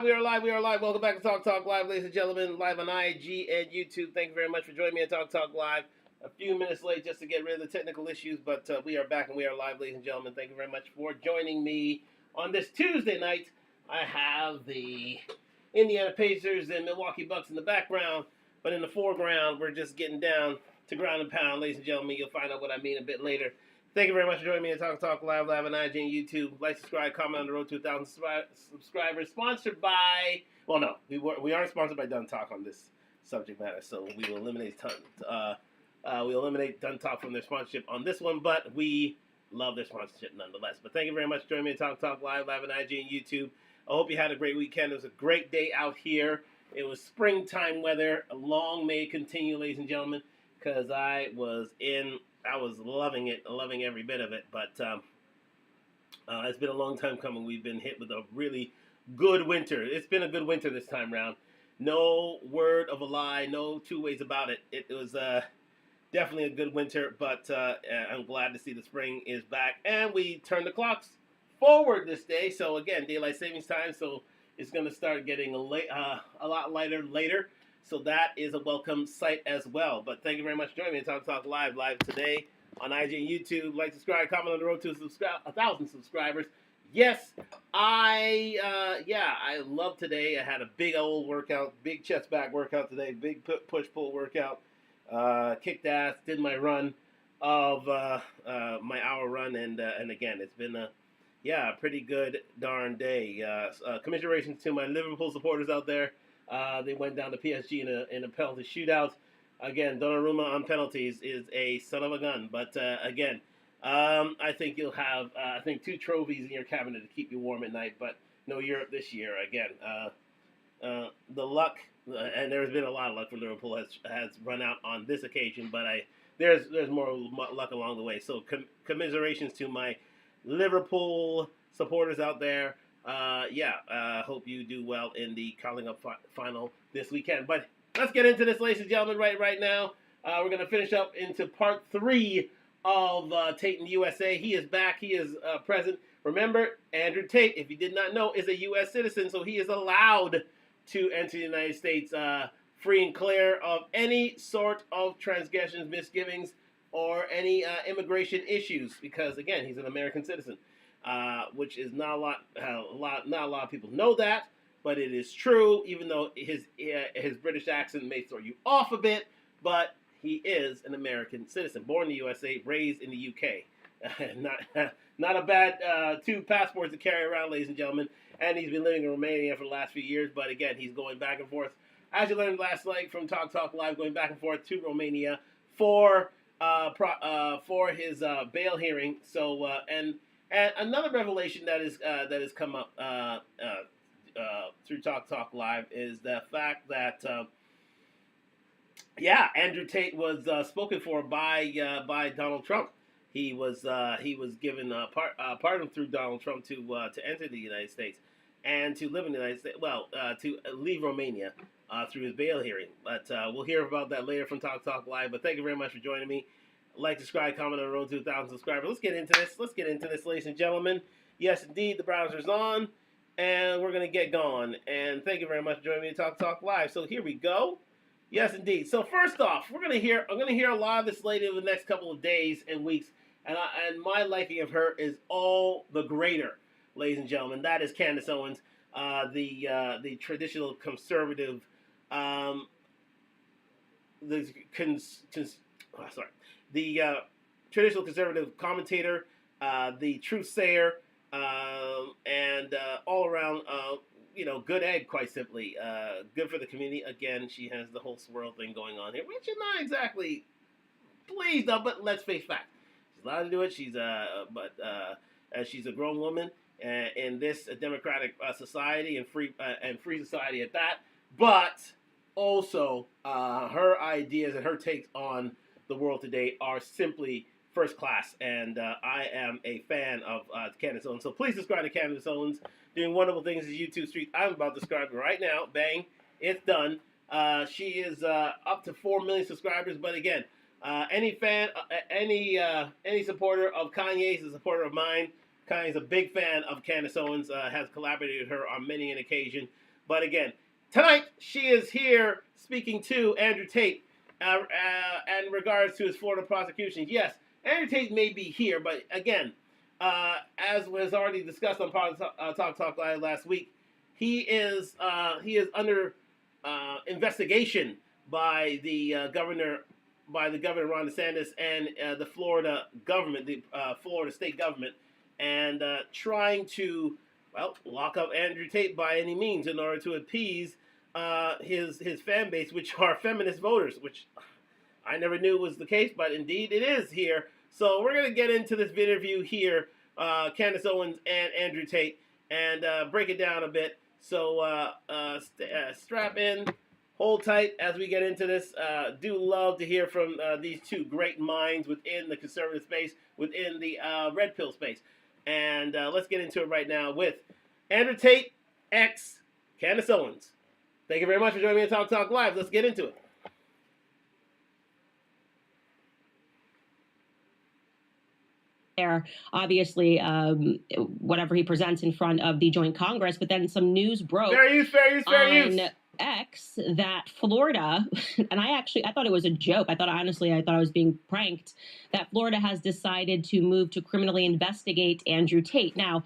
We are live. We are live. Welcome back to Talk Talk Live, ladies and gentlemen. Live on IG and YouTube. Thank you very much for joining me at Talk Talk Live. A few minutes late just to get rid of the technical issues, but we are back and we are live, ladies and gentlemen. Thank you very much for joining me on this Tuesday night. I have the Indiana Pacers and Milwaukee Bucks in the background, but in the foreground, we're just getting down to ground and pound, ladies and gentlemen. You'll find out what I mean a bit later. Thank you very much for joining me at Talk Talk Live, live on IG and YouTube. Like, subscribe, comment on the road to 1,000 subscribers. Sponsored by, well, no, we aren't sponsored by Dun Talk on this subject matter, so we will eliminate Dun Talk from their sponsorship on this one, but we love their sponsorship nonetheless. But thank you very much for joining me at Talk Talk Live, live on IG and YouTube. I hope you had a great weekend. It was a great day out here. It was springtime weather. Long may it continue, ladies and gentlemen, because I was loving it, loving every bit of it. But it's been a long time coming. We've been hit with a really good winter. It's been a good winter this time around. No word of a lie, no two ways about it. It was definitely a good winter, but I'm glad to see the spring is back. And we turned the clocks forward this day. So again, daylight savings time. So it's going to start getting a lot lighter later. So that is a welcome sight as well. But thank you very much for joining me at Talk Live today on IG and YouTube. Like, subscribe, comment on the road to 1,000 subscribers. Yes, I love today. I had a big old workout, big chest back workout today, big push-pull workout. Kicked ass, did my run of my hour run, and again, it's been a pretty good darn day. Commiserations to my Liverpool supporters out there. They went down to PSG in a penalty shootout. Again, Donnarumma on penalties is a son of a gun. But again, I think you'll have 2 trophies in your cabinet to keep you warm at night. But no Europe this year. Again, the luck, and there's been a lot of luck for Liverpool, has run out on this occasion. But there's more luck along the way. So commiserations to my Liverpool supporters out there. Hope you do well in the Carling Up final this weekend. But let's get into this, ladies and gentlemen, right now. We're going to finish up into part 3 of Tate in the USA. He is back. He is present. Remember, Andrew Tate, if you did not know, is a U.S. citizen, so he is allowed to enter the United States free and clear of any sort of transgressions, misgivings, or any immigration issues, because again, he's an American citizen, which is not a lot of people know that, but it is true. Even though his British accent may throw you off a bit, but he is an American citizen, born in the USA, raised in the UK. Not a bad 2 passports to carry around, ladies and gentlemen. And he's been living in Romania for the last few years, but again, he's going back and forth, as you learned last night from Talk Live, going back and forth to Romania for his bail hearing. So and another revelation that has come up through Talk Live is the fact that Andrew Tate was spoken for by Donald Trump. He was given a pardon through Donald Trump to enter the United States and to live in the United States. Well, to leave Romania through his bail hearing. But we'll hear about that later from Talk Live. But thank you very much for joining me. Like, subscribe, comment on the road to 1,000 subscribers. Let's get into this, ladies and gentlemen. Yes, indeed, the browser's on, and we're going to get going. And thank you very much for joining me at Talk Live. So here we go. Yes, indeed. So first off, I'm going to hear a lot of this lady over the next couple of days and weeks, and my liking of her is all the greater, ladies and gentlemen. That is Candace Owens, the traditional conservative, the traditional conservative commentator, the truth sayer, and all around, good egg, quite simply. Good for the community. Again, she has the whole swirl thing going on here, which is not exactly pleased of, but let's face facts. She's allowed to do it. She's a grown woman in this democratic society and free society at that. But also, her ideas and her takes on the world today are simply first class, and I am a fan of Candace Owens. So please subscribe to Candace Owens, doing wonderful things in YouTube street. I'm about to subscribe right now. Bang, it's done. She is up to 4 million subscribers. But again, any fan, any supporter of Kanye's a supporter of mine. Kanye's a big fan of Candace Owens. Has collaborated with her on many an occasion. But again, tonight she is here speaking to Andrew Tate in regards to his Florida prosecution. Yes, Andrew Tate may be here, but again, as was already discussed on Talk Live last week, he is under investigation by the governor Ron DeSantis and the Florida government, the Florida state government, and trying to lock up Andrew Tate by any means in order to appease his fan base, which are feminist voters, which I never knew was the case, but indeed it is here. So we're gonna get into this interview here, Candace Owens and Andrew Tate, and break it down a bit. So strap in, hold tight as we get into this. Do love to hear from these two great minds within the conservative space, within the red pill space. And let's get into it right now with Andrew Tate x Candace Owens. Thank you very much for joining me on Talk Live. Let's get into it. Obviously, whatever he presents in front of the joint Congress, but then some news broke fair use. on X that Florida, and I thought it was a joke. I thought I was being pranked, that Florida has decided to move to criminally investigate Andrew Tate. Now,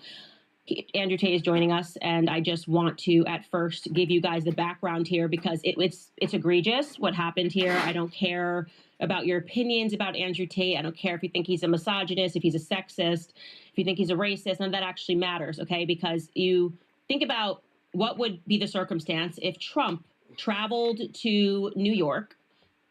Andrew Tate is joining us, and I just want to at first give you guys the background here because it's egregious what happened here. I don't care about your opinions about Andrew Tate. I don't care if you think he's a misogynist, if he's a sexist, if you think he's a racist. None of that actually matters, okay? Because you think about what would be the circumstance if Trump traveled to New York,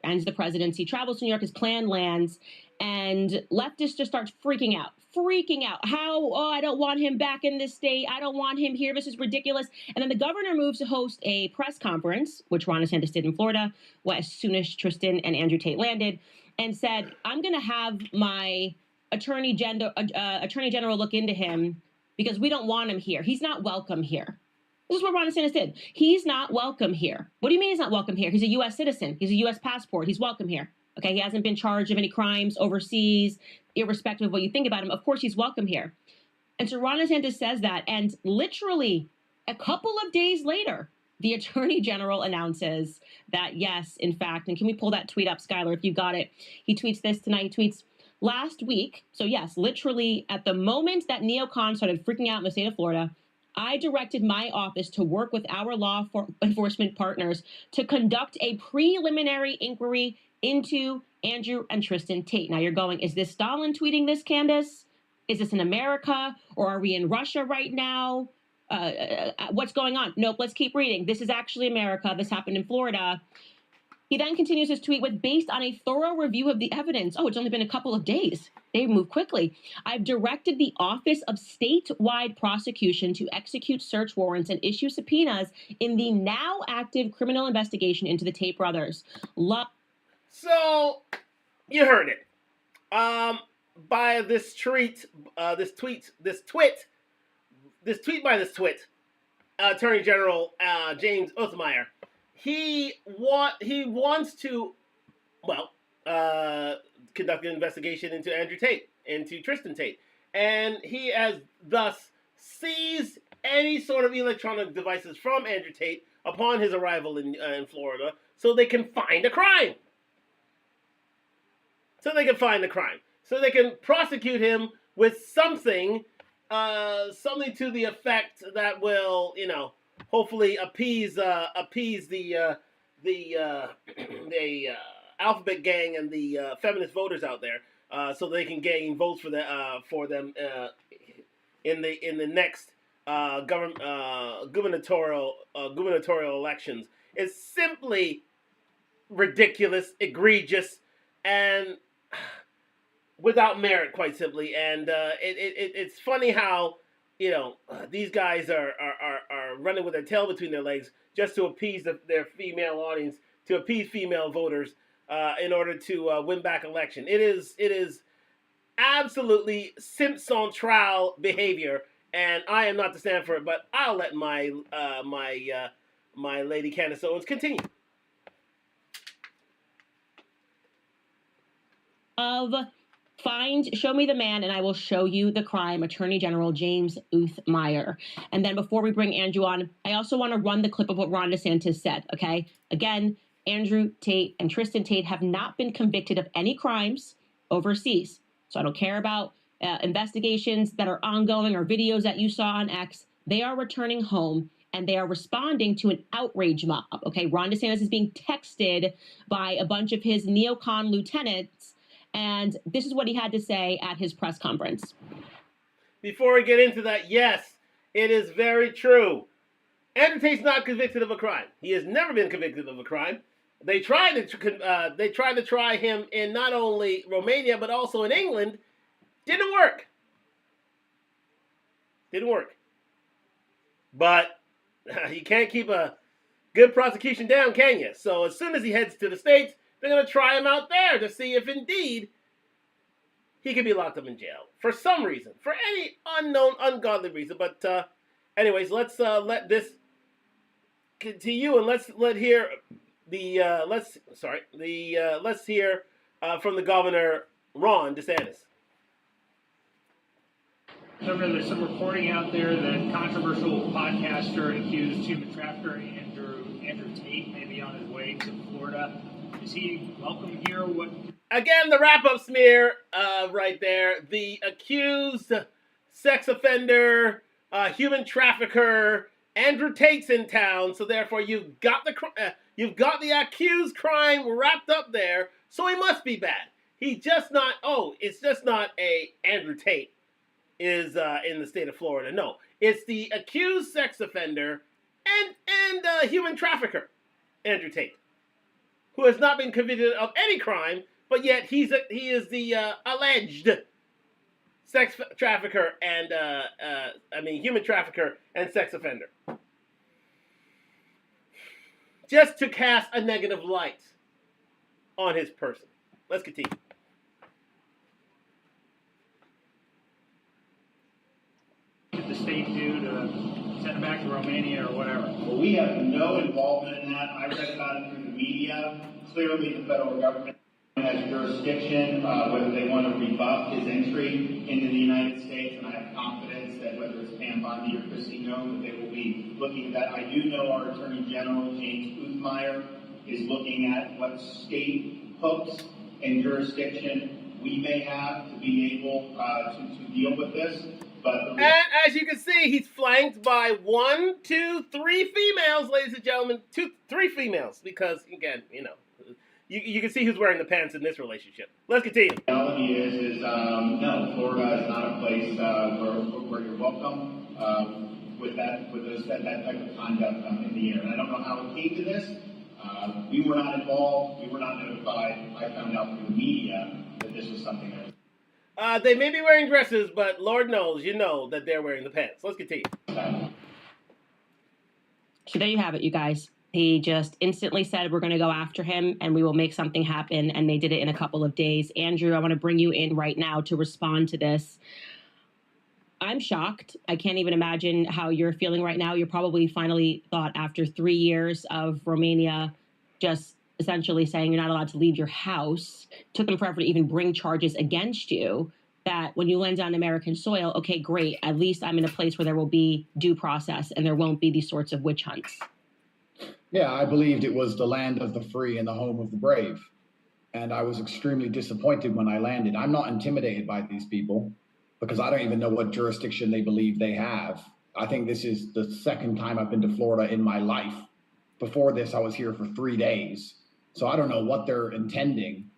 ends the presidency, travels to New York, his plan lands, and leftists just start freaking out. I don't want him back in this state. I don't want him here. This is ridiculous. And then the governor moves to host a press conference, which Ron DeSantis did in Florida, as soon as Tristan and Andrew Tate landed, and said, I'm going to have my attorney general look into him because we don't want him here. He's not welcome here. This is what Ron DeSantis did. He's not welcome here. What do you mean he's not welcome here? He's a U.S. citizen. He's a U.S. passport. He's welcome here. Okay, he hasn't been charged of any crimes overseas, irrespective of what you think about him. Of course, he's welcome here. And so Ron DeSantis says that, and literally a couple of days later, the Attorney General announces that, yes, in fact, and can we pull that tweet up, Skylar, if you got it? He tweets this tonight. He tweets, last week, so yes, literally at the moment that neocons started freaking out in the state of Florida, I directed my office to work with our law enforcement partners to conduct a preliminary inquiry into Andrew and Tristan Tate. Now you're going, is this Stalin tweeting this, Candace? Is this in America? Or are we in Russia right now? What's going on? Nope, let's keep reading. This is actually America. This happened in Florida. He then continues his tweet with, based on a thorough review of the evidence. Oh, it's only been a couple of days. They move quickly. I've directed the Office of Statewide Prosecution to execute search warrants and issue subpoenas in the now active criminal investigation into the Tate brothers. So, you heard it. By this tweet by this Attorney General James Othmeyer, he wants to conduct an investigation into Andrew Tate, into Tristan Tate, and he has thus seized any sort of electronic devices from Andrew Tate upon his arrival in Florida, so they can find a crime. So they can prosecute him with something to the effect that will, hopefully appease the alphabet gang and the feminist voters out there, so they can gain votes for them in the next gubernatorial elections. It's simply ridiculous, egregious, and without merit, quite simply. And it's funny how these guys are running with their tail between their legs just to appease their female audience, to appease female voters, in order to win back election. It is absolutely Simpson trial behavior, and I am not to stand for it. But I'll let my lady Candace Owens continue. Of Show me the man and I will show you the crime, Attorney General James Uthmeyer. And then before we bring Andrew on, I also want to run the clip of what Ron DeSantis said, okay? Again, Andrew Tate and Tristan Tate have not been convicted of any crimes overseas. So I don't care about investigations that are ongoing or videos that you saw on X. They are returning home and they are responding to an outrage mob, okay? Ron DeSantis is being texted by a bunch of his neocon lieutenants, and this is what he had to say at his press conference. Before we get into that, yes, it is very true. Andrew Tate's not convicted of a crime. He has never been convicted of a crime. They tried to try him in not only Romania but also in England. Didn't work. But you can't keep a good prosecution down, can you? So as soon as he heads to the States, they're going to try him out there to see if indeed he can be locked up in jail for some reason, for any unknown, ungodly reason. But anyways, let's let this continue and let's hear from the governor, Ron DeSantis. Governor, there's some reporting out there that controversial podcaster and accused human trafficker Andrew Tate may be on his way to Florida. Is he welcome here? Again, the wrap-up smear right there. The accused sex offender, human trafficker, Andrew Tate's in town, so therefore you've got the accused crime wrapped up there, so he must be bad. It's just not a Andrew Tate is in the state of Florida. No, it's the accused sex offender and human trafficker, Andrew Tate, who has not been convicted of any crime, but yet he is the alleged sex trafficker and human trafficker and sex offender. Just to cast a negative light on his person. Let's continue. What did the state do to send him back to Romania or whatever? Well, we have no involvement in that. I read about it through the media. Clearly, the federal government has jurisdiction, whether they want to rebuff his entry into the United States, and I have confidence that whether it's Pam Bondi or Christine Nome, that they will be looking at that. I do know our Attorney General, James Uthmeyer, is looking at what state hooks and jurisdiction we may have to be able to deal with this. And as you can see, he's flanked by 1, 2, 3 females, ladies and gentlemen. 3 females, because, again, you can see who's wearing the pants in this relationship. Let's continue. The reality is no, Florida is not a place where you're welcome with that type of conduct in the air. And I don't know how it came to this. We were not involved. We were not notified. I found out through the media that this was something that was... They may be wearing dresses, but Lord knows, that they're wearing the pants. Let's continue. So there you have it, you guys. He just instantly said, we're going to go after him and we will make something happen. And they did it in a couple of days. Andrew, I want to bring you in right now to respond to this. I'm shocked. I can't even imagine how you're feeling right now. You're probably finally thought after 3 years of Romania just essentially saying you're not allowed to leave your house, took them forever to even bring charges against you, that when you land on American soil, okay, great. At least I'm in a place where there will be due process and there won't be these sorts of witch hunts. Yeah, I believed it was the land of the free and the home of the brave. And I was extremely disappointed when I landed. I'm not intimidated by these people because I don't even know what jurisdiction they believe they have. I think this is the second time I've been to Florida in my life. Before this, I was here for 3 days. So I don't know what they're intending,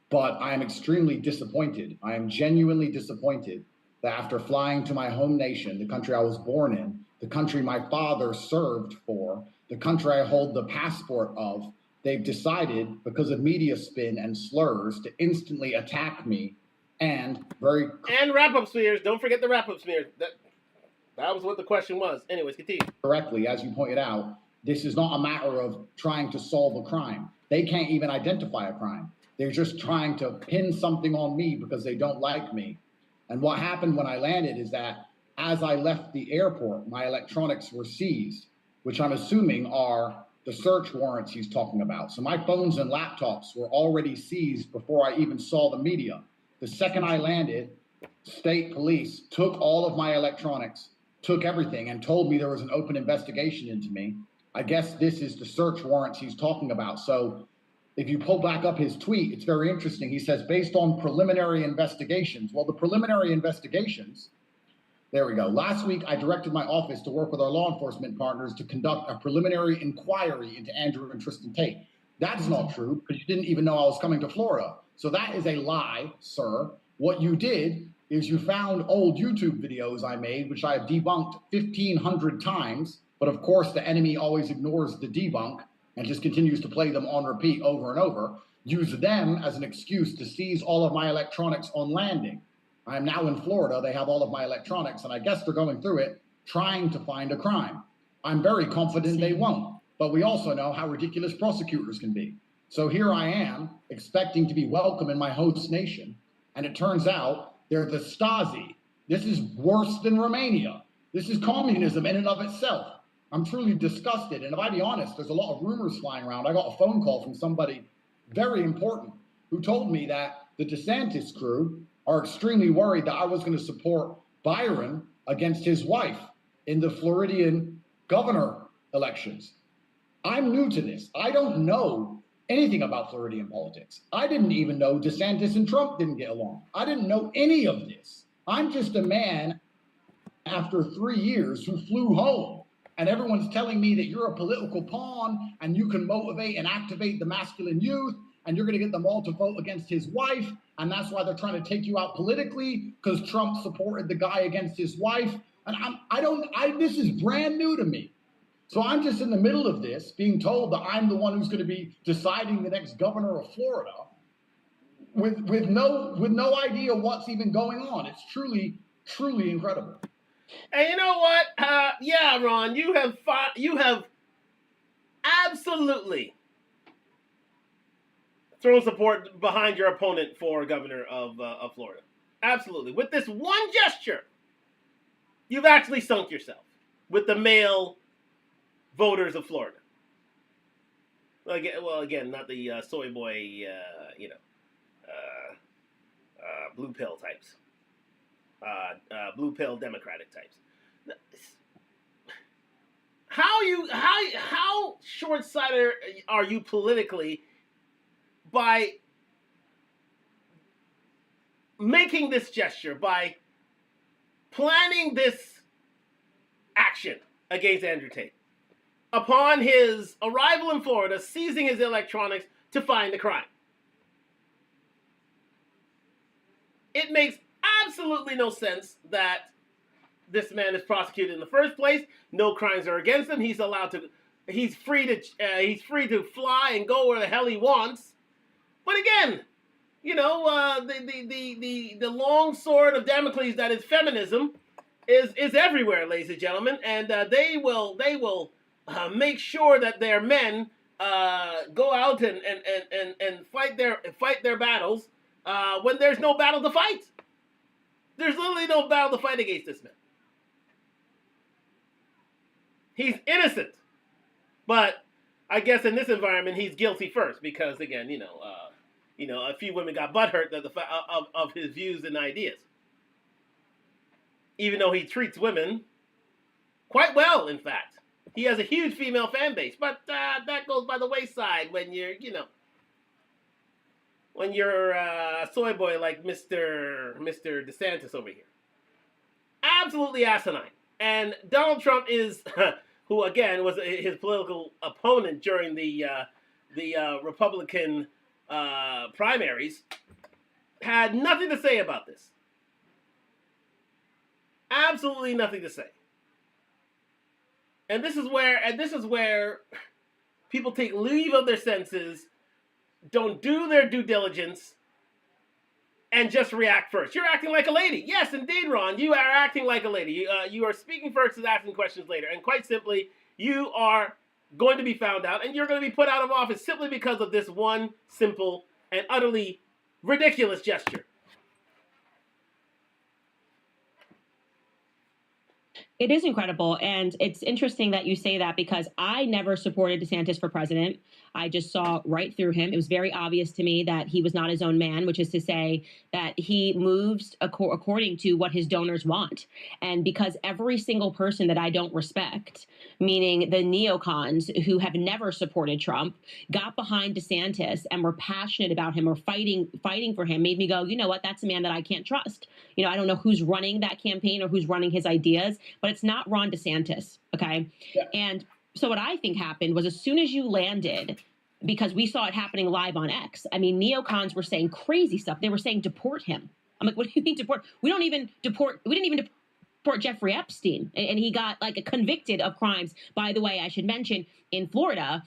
but I am extremely disappointed. I am genuinely disappointed that after flying to my home nation, the country I was born in, the country my father served for, the country I hold the passport of, they've decided, because of media spin and slurs, to instantly attack me and wrap-up smears. Don't forget the wrap-up smears. That was what the question was. Anyways, continue. Correctly, as you pointed out, this is not a matter of trying to solve a crime. They can't even identify a crime. They're just trying to pin something on me because they don't like me. And what happened when I landed is that as I left the airport, my electronics were seized, which I'm assuming are the search warrants he's talking about. So my phones and laptops were already seized before I even saw the media. The second I landed, state police took all of my electronics, took everything, and told me there was an open investigation into me. I guess this is the search warrants he's talking about. So if you pull back up his tweet, it's very interesting. He says, based on preliminary investigations. Well, the preliminary investigations, there we go. Last week, I directed my office to work with our law enforcement partners to conduct a preliminary inquiry into Andrew and Tristan Tate. That's not true, because you didn't even know I was coming to Florida. So that is a lie, sir. What you did is you found old YouTube videos I made, which I have debunked 1,500 times. But of course, the enemy always ignores the debunk and just continues to play them on repeat over and over. Use them as an excuse to seize all of my electronics on landing. I'm now in Florida. They have all of my electronics, and I guess they're going through it, trying to find a crime. I'm very confident they won't, but we also know how ridiculous prosecutors can be. So here I am, expecting to be welcome in my host nation, and it turns out they're the Stasi. This is worse than Romania. This is communism in and of itself. I'm truly disgusted, and if I be honest, there's a lot of rumors flying around. I got a phone call from somebody very important who told me that the DeSantis crew are extremely worried that I was going to support Byron against his wife in the Floridian governor elections. I'm new to this. I don't know anything about Floridian politics. I didn't even know DeSantis and Trump didn't get along. I didn't know any of this. I'm just a man after 3 years who flew home, and everyone's telling me that you're a political pawn and you can motivate and activate the masculine youth and you're going to get them all to vote against his wife. And that's why they're trying to take you out politically, because Trump supported the guy against his wife. And this is brand new to me. So I'm just in the middle of this, being told that I'm the one who's going to be deciding the next governor of Florida with no idea what's even going on. It's truly, truly incredible. And you know what? Yeah, Ron, you have absolutely thrown support behind your opponent for governor of Florida. Absolutely. With this one gesture, you've actually sunk yourself with the male voters of Florida. Well, again, not the soy boy, blue pill types. Blue pill Democratic types. How short-sighted are you politically by making this gesture, by planning this action against Andrew Tate upon his arrival in Florida, seizing his electronics to find the crime? It makes absolutely no sense that this man is prosecuted in the first place. No crimes are against him. He's free to fly and go where the hell he wants. But again, the long sword of Damocles that is feminism is everywhere, ladies and gentlemen, and they will make sure that their men go out and fight their battles when there's no battle to fight. There's literally no battle to fight against this man. He's innocent, but I guess in this environment he's guilty first because, again, a few women got butthurt of his views and ideas. Even though he treats women quite well, in fact, he has a huge female fan base, but that goes by the wayside when you're a soy boy like Mr. DeSantis over here. Absolutely asinine. And Donald Trump is, who again was his political opponent during the Republican primaries, had nothing to say about this. Absolutely nothing to say. And this is where people take leave of their senses, don't do their due diligence, and just react first. You're acting like a lady. Yes, indeed, Ron. You are acting like a lady. You are speaking first and asking questions later. And quite simply, you are going to be found out, and you're going to be put out of office simply because of this one simple and utterly ridiculous gesture. It is incredible. And it's interesting that you say that because I never supported DeSantis for president. I just saw right through him. It was very obvious to me that he was not his own man, which is to say that he moves according to what his donors want. And because every single person that I don't respect, meaning the neocons who have never supported Trump, got behind DeSantis and were passionate about him or fighting for him, made me go, you know what, that's a man that I can't trust. You know, I don't know who's running that campaign or who's running his ideas, but it's not Ron DeSantis, okay? Yeah. And so what I think happened was as soon as you landed, because we saw it happening live on X, I mean, neocons were saying crazy stuff. They were saying, deport him. I'm like, what do you mean deport? We didn't even deport Jeffrey Epstein, and he got like convicted of crimes. By the way, I should mention in Florida,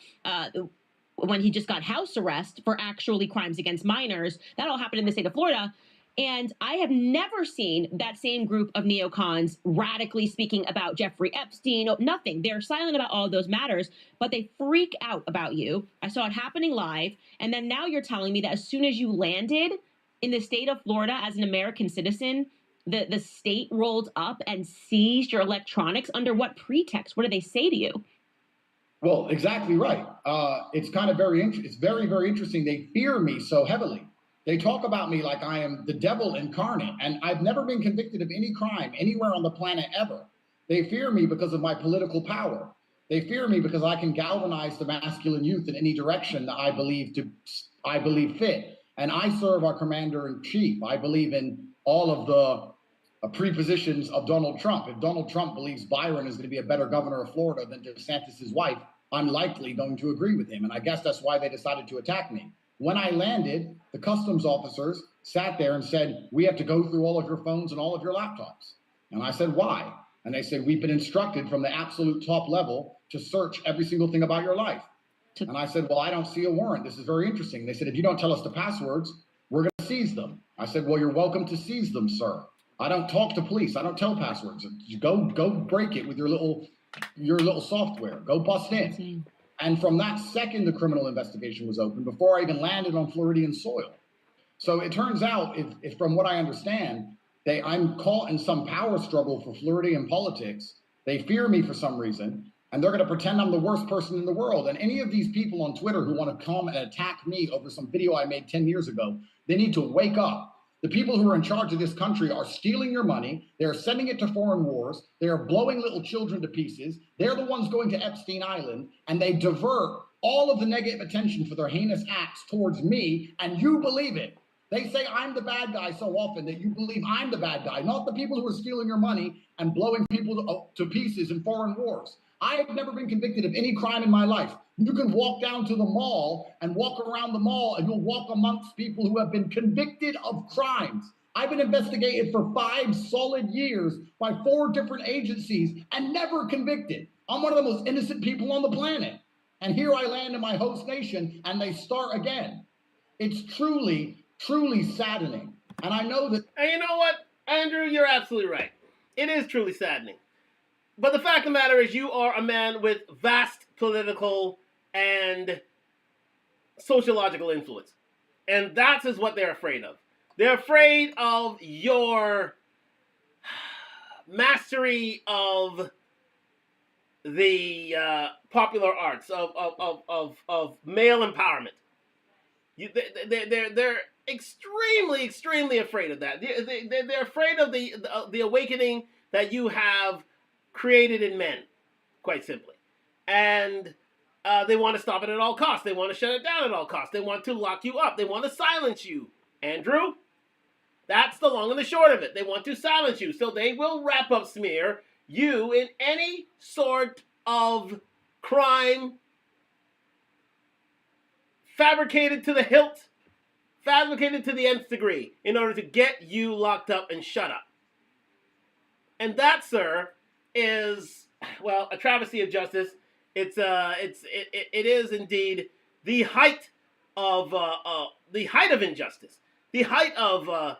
when he just got house arrest for actually crimes against minors, that all happened in the state of Florida. And I have never seen that same group of neocons radically speaking about Jeffrey Epstein. Nothing. They're silent about all of those matters, but they freak out about you. I saw it happening live. And then now you're telling me that as soon as you landed in the state of Florida as an American citizen, the state rolled up and seized your electronics. Under what pretext? What did they say to you? Well, exactly right. It's kind of it's very, very interesting. They fear me so heavily. They talk about me like I am the devil incarnate, and I've never been convicted of any crime anywhere on the planet ever. They fear me because of my political power. They fear me because I can galvanize the masculine youth in any direction that I believe fit. And I serve our commander-in-chief. I believe in all of the prepositions of Donald Trump. If Donald Trump believes Byron is going to be a better governor of Florida than DeSantis' wife, I'm likely going to agree with him. And I guess that's why they decided to attack me. When I landed, the customs officers sat there and said, we have to go through all of your phones and all of your laptops. And I said, why? And they said, we've been instructed from the absolute top level to search every single thing about your life. And I said, well, I don't see a warrant. This is very interesting. They said, if you don't tell us the passwords, we're going to seize them. I said, well, you're welcome to seize them, sir. I don't talk to police. I don't tell passwords. Go break it with your little software. Go bust in. And from that second, the criminal investigation was open before I even landed on Floridian soil. So it turns out, if from what I understand, I'm caught in some power struggle for Floridian politics. They fear me for some reason, and they're going to pretend I'm the worst person in the world. And any of these people on Twitter who want to come and attack me over some video I made 10 years ago, they need to wake up. The people who are in charge of this country are stealing your money. They're sending it to foreign wars. They are blowing little children to pieces. They're the ones going to Epstein Island, and they divert all of the negative attention for their heinous acts towards me, and you believe it. They say I'm the bad guy so often that you believe I'm the bad guy, not the people who are stealing your money and blowing people to pieces in foreign wars. I have never been convicted of any crime in my life. You can walk down to the mall and walk around the mall, and you'll walk amongst people who have been convicted of crimes. I've been investigated for 5 solid years by 4 different agencies and never convicted. I'm one of the most innocent people on the planet. And here I land in my host nation, and they start again. It's truly, truly saddening. And I know that... And you know what, Andrew, you're absolutely right. It is truly saddening. But the fact of the matter is you are a man with vast political and sociological influence. And that is what they're afraid of. They're afraid of your mastery of the popular arts, of male empowerment. They're extremely, extremely afraid of that. They're afraid of the awakening that you have created in men, quite simply. And they want to stop it at all costs. They want to shut it down at all costs. They want to lock you up. They want to silence you. Andrew, that's the long and the short of it. They want to silence you. So they will wrap up smear you in any sort of crime, fabricated to the hilt, fabricated to the nth degree, in order to get you locked up and shut up. And that, sir, is, well, a travesty of justice. It is indeed the height of injustice, the height of a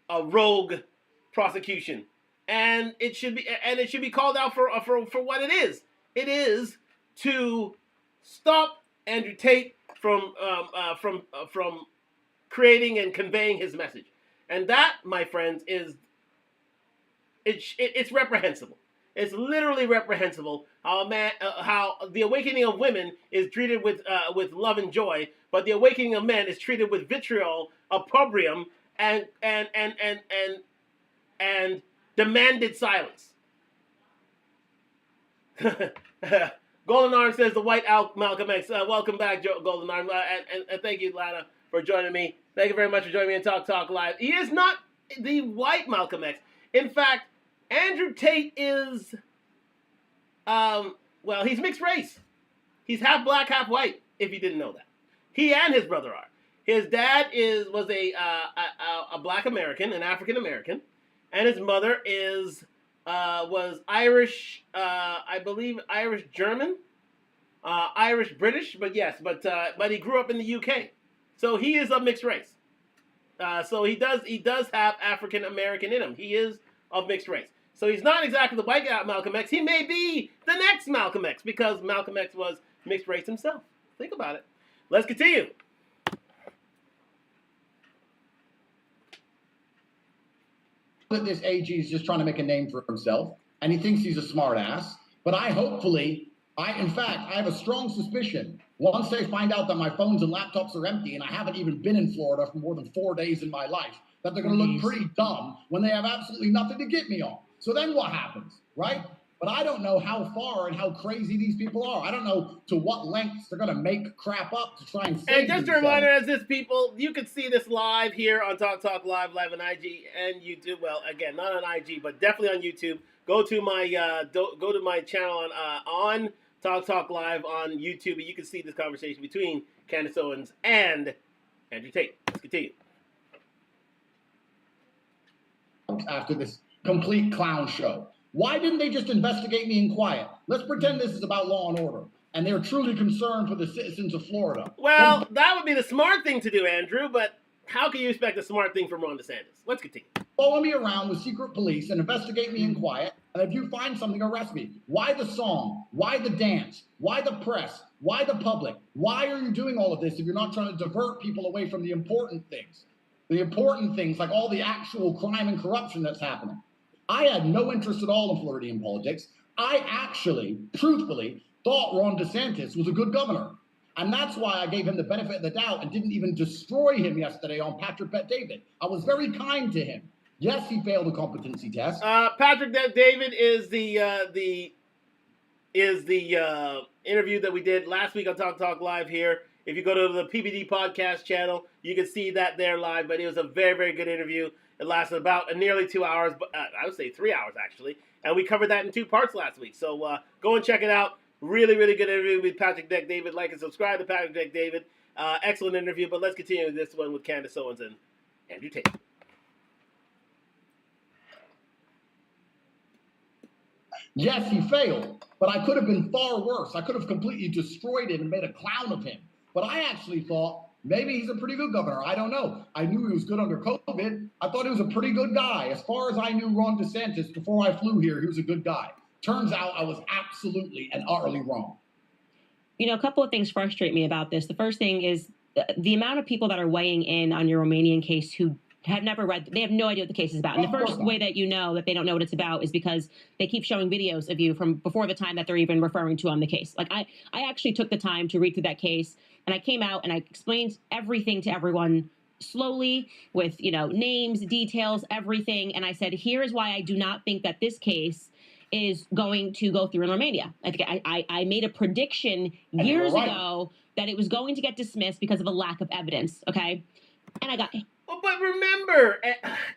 rogue prosecution, and it should be called out for what it is. It is to stop Andrew Tate from creating and conveying his message, and that, my friends, is it's reprehensible. It's literally reprehensible how a man, how the awakening of women is treated with love and joy, but the awakening of men is treated with vitriol, opprobrium, and demanded silence. Golden Arm says the White Malcolm X. Welcome back, Golden Arm, and thank you, Lana, for joining me. Thank you very much for joining me in Talk Live. He is not the white Malcolm X. In fact, Andrew Tate is, he's mixed race. He's half black, half white, if you didn't know that. He and his brother are. His dad was a black American, an African American, and his mother was Irish, I believe Irish German, Irish British, but he grew up in the UK. So he is of mixed race. So he does have African American in him. He is of mixed race. So he's not exactly the white guy Malcolm X. He may be the next Malcolm X because Malcolm X was mixed race himself. Think about it. Let's continue. That this AG is just trying to make a name for himself, and he thinks he's a smart ass. But I have a strong suspicion once they find out that my phones and laptops are empty and I haven't even been in Florida for more than 4 days in my life, that they're going to look pretty dumb when they have absolutely nothing to get me on. So then what happens, right? But I don't know how far and how crazy these people are. I don't know to what lengths they're going to make crap up to try and save And just a reminder, as this people, you can see this live here on Talk Live on IG and YouTube. Well, again, not on IG, but definitely on YouTube. Go to my channel on Talk Live on YouTube, and you can see this conversation between Candace Owens and Andrew Tate. Let's continue. After this complete clown show. Why didn't they just investigate me in quiet? Let's pretend this is about law and order, and they're truly concerned for the citizens of Florida. Well, that would be the smart thing to do, Andrew, but how can you expect a smart thing from Ron DeSantis? Let's continue. Follow me around with secret police and investigate me in quiet, and if you find something, arrest me. Why the song? Why the dance? Why the press? Why the public? Why are you doing all of this if you're not trying to divert people away from the important things? The important things, like all the actual crime and corruption that's happening. I had no interest at all in Floridian politics. I actually, truthfully, thought Ron DeSantis was a good governor. And that's why I gave him the benefit of the doubt and didn't even destroy him yesterday on Patrick Bet-David. I was very kind to him. Yes, he failed a competency test. Patrick Bet-David is the interview that we did last week on Talk Live here. If you go to the PBD podcast channel, you can see that there live. But it was a very, very good interview. It lasted about nearly 2 hours, but I would say 3 hours actually. And we covered that in 2 parts last week. So go and check it out. Really, really good interview with Patrick Bet-David. Like and subscribe to Patrick Bet-David. Excellent interview. But let's continue with this one with Candace Owens and Andrew Tate. Yes, he failed, but I could have been far worse. I could have completely destroyed him and made a clown of him. But I actually thought maybe he's a pretty good governor. I don't know. I knew he was good under COVID. I thought he was a pretty good guy. As far as I knew Ron DeSantis before I flew here, he was a good guy. Turns out I was absolutely and utterly wrong. You know, a couple of things frustrate me about this. The first thing is the amount of people that are weighing in on your Romanian case who have never read, they have no idea what the case is about. And the first way that you know that they don't know what it's about is because they keep showing videos of you from before the time that they're even referring to on the case. Like I actually took the time to read through that case, and I came out and I explained everything to everyone slowly with, you know, names, details, everything. And I said, here's why I do not think that this case is going to go through in Romania. I think I made a prediction years ago that it was going to get dismissed because of a lack of evidence. Okay. And I got. Oh, but remember,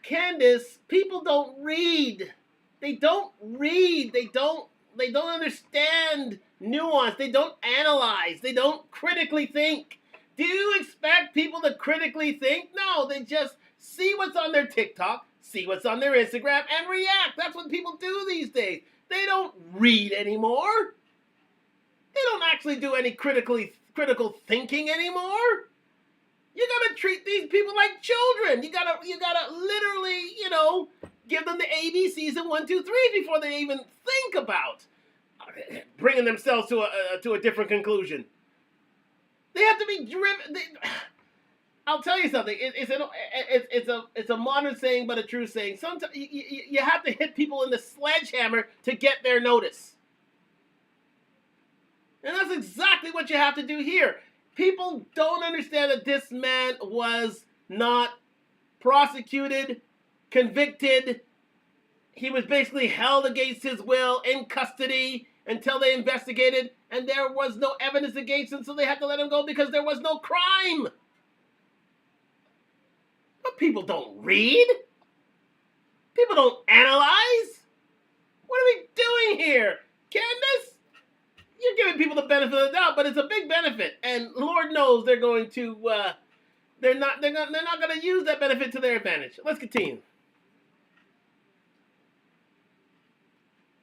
Candace, people don't read. They don't read. They don't understand nuance. They don't analyze. They don't critically think. Do you expect people to critically think? No, they just see what's on their TikTok, see what's on their Instagram, and react. That's what people do these days. They don't read anymore. They don't actually do any critical thinking anymore. You gotta treat these people like children. You gotta literally, you know, give them the ABCs and 1, 2, 3 before they even think about bringing themselves to a different conclusion. They have to be driven. I'll tell you something. It's a modern saying, but a true saying. Sometimes you have to hit people in the sledgehammer to get their notice. And that's exactly what you have to do here. People don't understand that this man was not prosecuted, convicted. He was basically held against his will in custody until they investigated, and there was no evidence against him, so they had to let him go because there was no crime. But people don't read. People don't analyze. What are we doing here? Candace? You're giving people the benefit of the doubt, but it's a big benefit, and Lord knows they're going to they're not going to use that benefit to their advantage. Let's continue.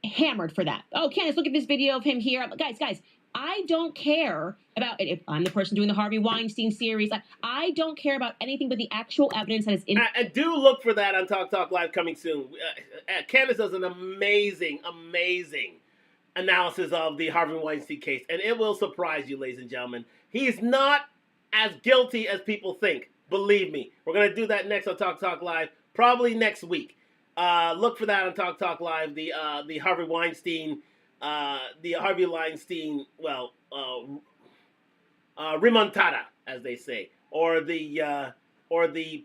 Hammered for that. Oh, Candace, look at this video of him here. Guys, I don't care about it. If I'm the person doing the Harvey Weinstein series, I don't care about anything but the actual evidence that is in. And do look for that on Talk Live coming soon. Candace does an amazing analysis of the Harvey Weinstein case, and it will surprise you, ladies and gentlemen. He's not as guilty as people think. Believe me. We're going to do that next on Talk Live, probably next week. Look for that on Talk Live, the Harvey Weinstein, remontada, as they say, or the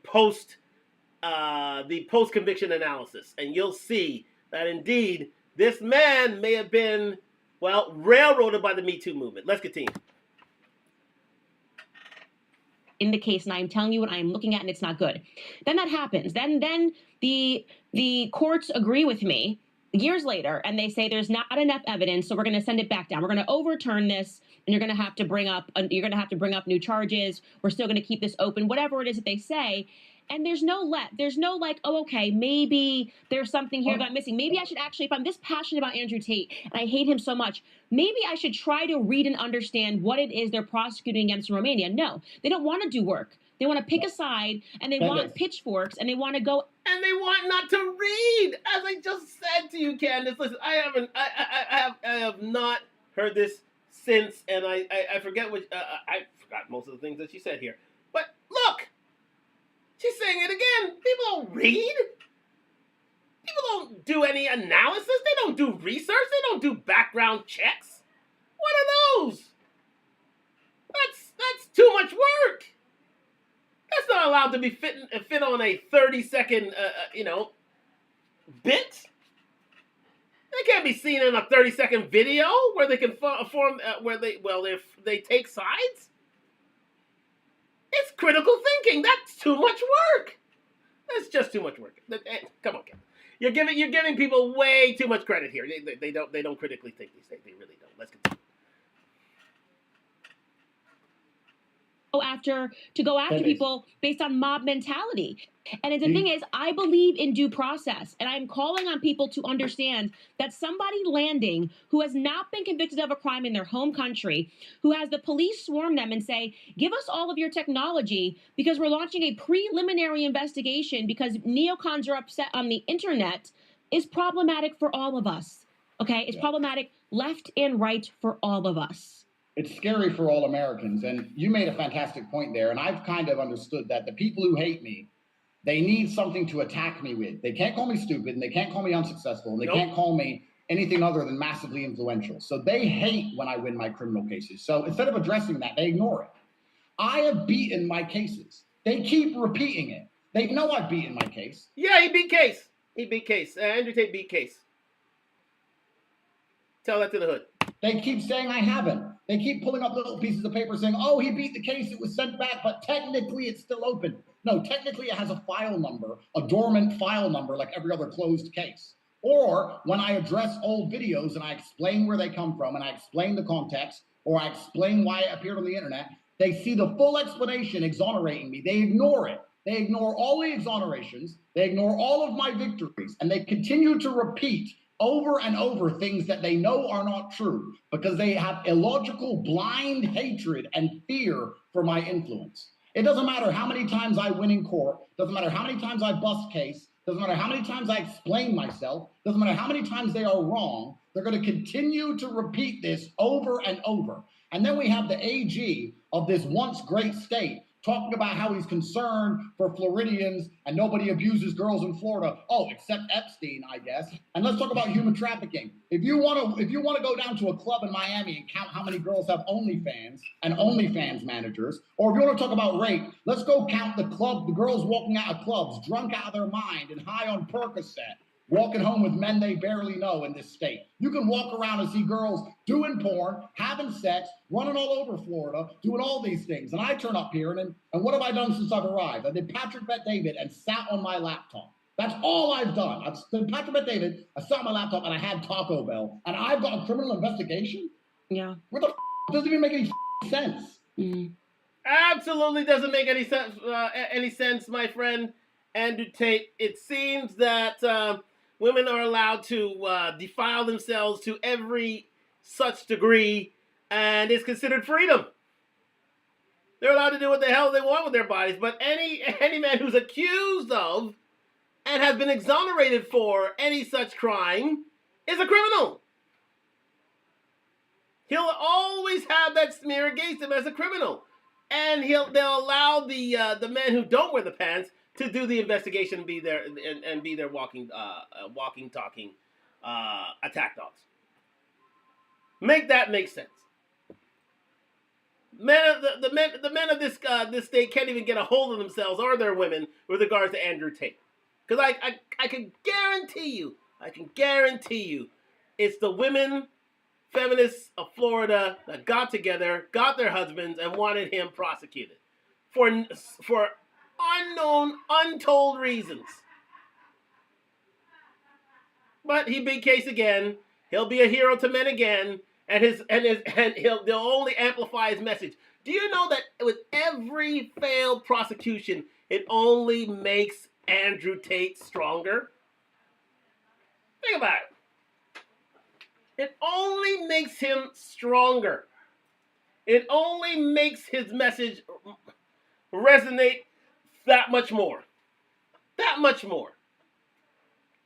post-conviction analysis, and you'll see that indeed this man may have been, railroaded by the Me Too movement. Let's continue. In the case, and I'm telling you what I'm looking at, and it's not good. Then that happens. Then the courts agree with me years later, and they say there's not enough evidence, so we're going to send it back down. We're going to overturn this, and you're going to have to bring up new charges. We're still going to keep this open, whatever it is that they say. And there's no like, oh, okay, maybe there's something here that I'm missing. Maybe I should actually, if I'm this passionate about Andrew Tate and I hate him so much, maybe I should try to read and understand what it is they're prosecuting against in Romania. No, they don't want to do work. They want to pick a side, and they want pitchforks, and they want to go. And they want not to read, as I just said to you, Candace. Listen, I have not heard this since, and I forget I forgot most of the things that she said here. But look. She's saying it again. People don't read. People don't do any analysis. They don't do research. They don't do background checks. What are those? That's too much work. That's not allowed to be fit on a 30-second, bit. They can't be seen in a 30-second video where they can if they take sides. It's critical thinking. That's too much work. That's just too much work. Come on, Ken. You're giving people way too much credit here. They don't critically think these things. They really don't. Let's continue. To go after people based on mob mentality. And the thing is, I believe in due process, and I'm calling on people to understand that somebody landing who has not been convicted of a crime in their home country, who has the police swarm them and say, give us all of your technology because we're launching a preliminary investigation because neocons are upset on the internet, is problematic for all of us. Okay? It's problematic left and right for all of us. It's scary for all Americans. And you made a fantastic point there. And I've kind of understood that the people who hate me, they need something to attack me with. They can't call me stupid, and they can't call me unsuccessful, and they can't call me anything other than massively influential. So they hate when I win my criminal cases. So instead of addressing that, they ignore it. I have beaten my cases. They keep repeating it. They know I've beaten my case. Yeah, he beat Case. Andrew Tate beat Case. Tell that to the hood. They keep saying I haven't. They keep pulling up little pieces of paper saying, oh, he beat the case, it was sent back, but technically it's still open. No, technically it has a file number, a dormant file number like every other closed case. Or when I address old videos and I explain where they come from and I explain the context or I explain why it appeared on the internet, they see the full explanation exonerating me. They ignore it. They ignore all the exonerations. They ignore all of my victories, and they continue to repeat over and over things that they know are not true because they have illogical, blind hatred and fear for my influence. It doesn't matter how many times I win in court, doesn't matter how many times I bust case, doesn't matter how many times I explain myself, doesn't matter how many times they are wrong, they're going to continue to repeat this over and over. And then we have the AG of this once great state talking about how he's concerned for Floridians and nobody abuses girls in Florida. Oh, except Epstein, I guess. And let's talk about human trafficking. If you want to go down to a club in Miami and count how many girls have OnlyFans and OnlyFans managers, or if you want to talk about rape, let's go count the girls walking out of clubs, drunk out of their mind and high on Percocet, walking home with men they barely know in this state. You can walk around and see girls doing porn, having sex, running all over Florida, doing all these things. And I turn up here, and what have I done since I've arrived? I did Patrick Bet David and sat on my laptop. That's all I've done. I've done Patrick Bet David, I sat on my laptop, and I had Taco Bell. And I've got a criminal investigation? Yeah. What the doesn't even make any sense. Mm. Absolutely doesn't make any sense, my friend Andrew Tate. It seems that women are allowed to defile themselves to every such degree, and it's considered freedom. They're allowed to do what the hell they want with their bodies, but any man who's accused of and has been exonerated for any such crime is a criminal. He'll always have that smear against him as a criminal, and they'll allow the men who don't wear the pants to do the investigation and be their walking, talking attack dogs. Make that make sense. The men of this state can't even get a hold of themselves or their women with regards to Andrew Tate, because I can guarantee you, it's the women feminists of Florida that got together, got their husbands, and wanted him prosecuted for unknown, untold reasons. But he big case again. He'll be a hero to men again, and they'll only amplify his message. Do you know that with every failed prosecution, it only makes Andrew Tate stronger? Think about it. It only makes him stronger. It only makes his message resonate that much more. That much more.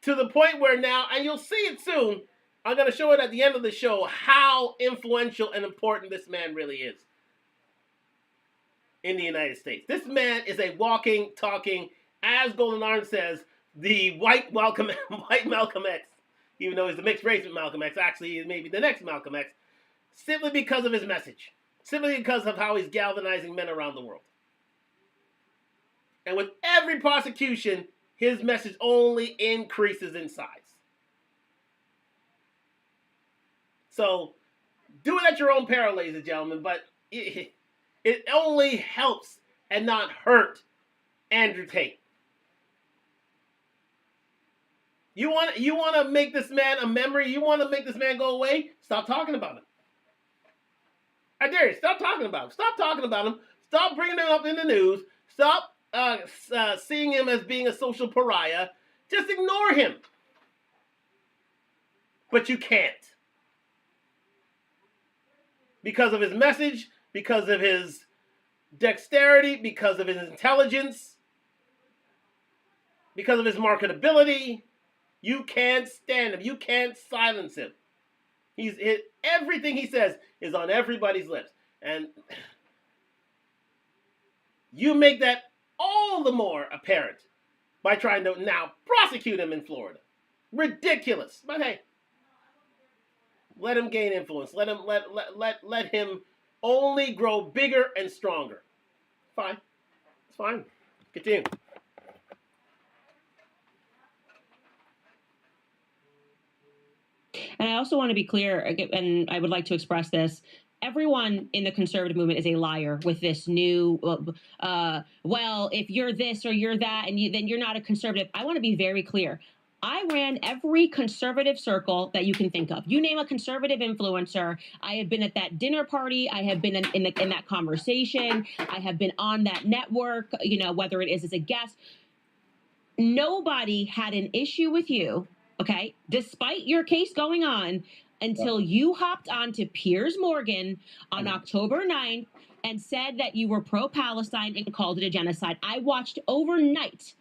To the point where now, and you'll see it soon, I'm going to show it at the end of the show, how influential and important this man really is in the United States. This man is a walking, talking, as Golden Arm says, the white Malcolm X. Even though he's the mixed race with Malcolm X, actually he may be the next Malcolm X, simply because of his message. Simply because of how he's galvanizing men around the world. And with every prosecution, his message only increases in size. So, do it at your own peril, ladies and gentlemen, but it only helps and not hurt Andrew Tate. You want to make this man a memory? You want to make this man go away? Stop talking about him. I dare you, stop talking about him. Stop talking about him. Stop bringing him up in the news. Stop seeing him as being a social pariah. Just ignore him. But you can't. Because of his message, because of his dexterity, because of his intelligence, because of his marketability, you can't stand him. You can't silence him. Everything he says is on everybody's lips. And you make that all the more apparent by trying to now prosecute him in Florida. Ridiculous. But hey, let him gain influence. Let him only grow bigger and stronger. Fine. It's fine. Continue. And I also want to be clear, and I would like to express this. Everyone in the conservative movement is a liar with this new, well, if you're this or you're that, and then you're not a conservative. I want to be very clear. I ran every conservative circle that you can think of. You name a conservative influencer. I have been at that dinner party. I have been in that conversation. I have been on that network, whether it is as a guest. Nobody had an issue with you, okay, despite your case going on, until you hopped on to Piers Morgan on October 9th and said that you were pro-Palestine and called it a genocide. I watched overnight,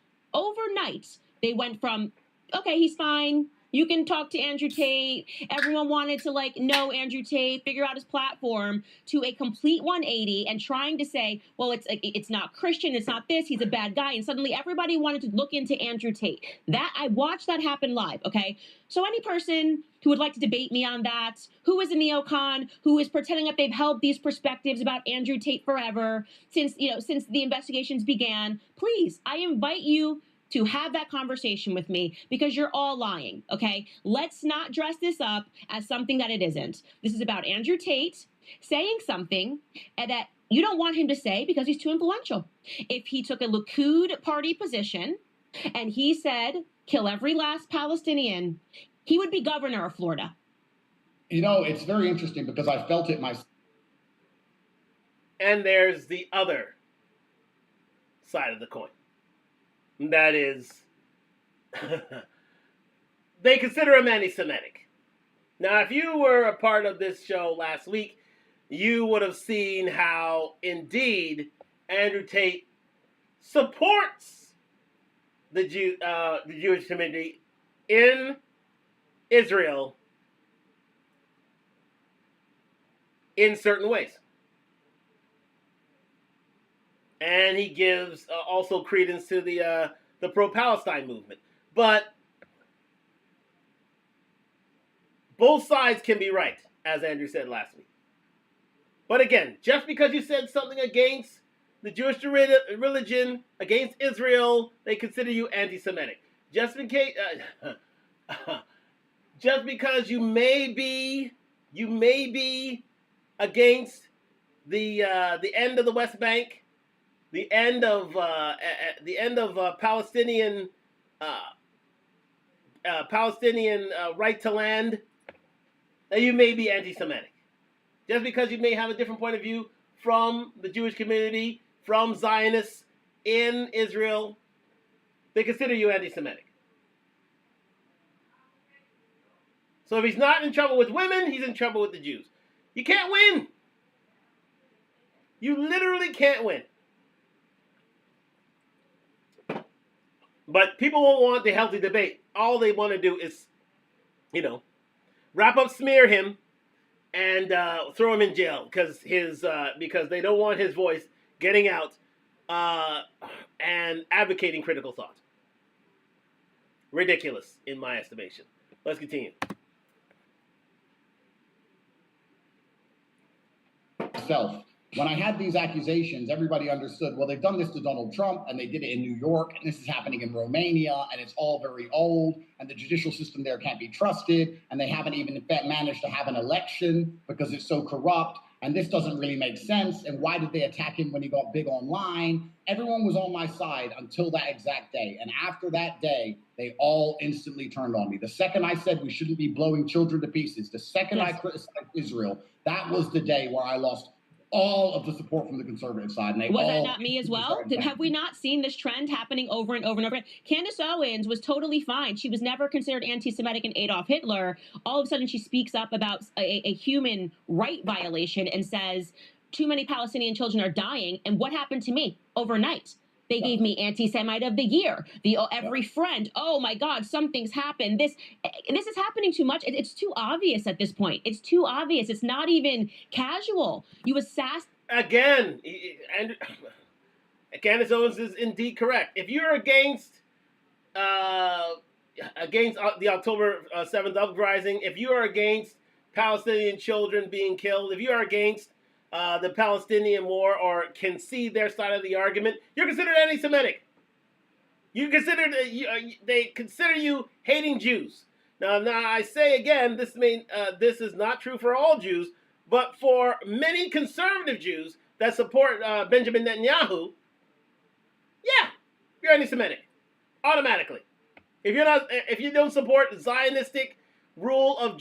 they went from, okay, he's fine, You can talk to Andrew Tate. Everyone wanted to know Andrew Tate, figure out his platform, to a complete 180 and trying to say, well, it's not Christian, it's not this, he's a bad guy. And suddenly everybody wanted to look into Andrew Tate. That I watched that happen live, okay? So any person who would like to debate me on that, who is a neocon, who is pretending that they've held these perspectives about Andrew Tate forever, since the investigations began, please, I invite you to have that conversation with me, because you're all lying, okay? Let's not dress this up as something that it isn't. This is about Andrew Tate saying something that you don't want him to say because he's too influential. If he took a Likud party position and he said, kill every last Palestinian, he would be governor of Florida. It's very interesting because I felt it myself. And there's the other side of the coin. That is, they consider him anti-Semitic. Now, if you were a part of this show last week, you would have seen how, indeed, Andrew Tate supports the Jewish community in Israel in certain ways. And he gives also credence to the pro-Palestine movement. But both sides can be right, as Andrew said last week. But again, just because you said something against the Jewish religion, against Israel, they consider you anti-Semitic. Just because you may be against the end of the West Bank, the end of Palestinian right to land, that you may be anti-Semitic. Just because you may have a different point of view from the Jewish community, from Zionists in Israel, they consider you anti-Semitic. So if he's not in trouble with women, he's in trouble with the Jews. You can't win. You literally can't win. But people won't want the healthy debate. All they want to do is, wrap up, smear him, and throw him in jail because they don't want his voice getting out and advocating critical thought. Ridiculous, in my estimation. Let's continue. When I had these accusations, everybody understood, well, they've done this to Donald Trump, and they did it in New York, and this is happening in Romania, and it's all very old, and the judicial system there can't be trusted, and they haven't even managed to have an election because it's so corrupt, and this doesn't really make sense, and why did they attack him when he got big online? Everyone was on my side until that exact day, and after that day, they all instantly turned on me. The second I said we shouldn't be blowing children to pieces, the second I criticized Israel, that was the day where I lost all of the support from the conservative side. And was that not me as well? Have we not seen this trend happening over and over and over again? Candace Owens was totally fine. She was never considered anti-Semitic in Adolf Hitler. All of a sudden, she speaks up about a human right violation and says, too many Palestinian children are dying. And what happened to me overnight? They gave me anti-Semite of the year. Every friend. Oh my God, something's happened. This is happening too much. It's too obvious at this point. It's too obvious. It's not even casual. You assassinate again, and Candace Owens is indeed correct. If you're against the October 7th uprising, if you are against Palestinian children being killed, if you are against the Palestinian war, or can see their side of the argument, you're considered anti-Semitic. They consider you hating Jews. Now I say again, this is not true for all Jews, but for many conservative Jews that support Benjamin Netanyahu, yeah, you're anti-Semitic automatically. If you don't support Zionistic rule of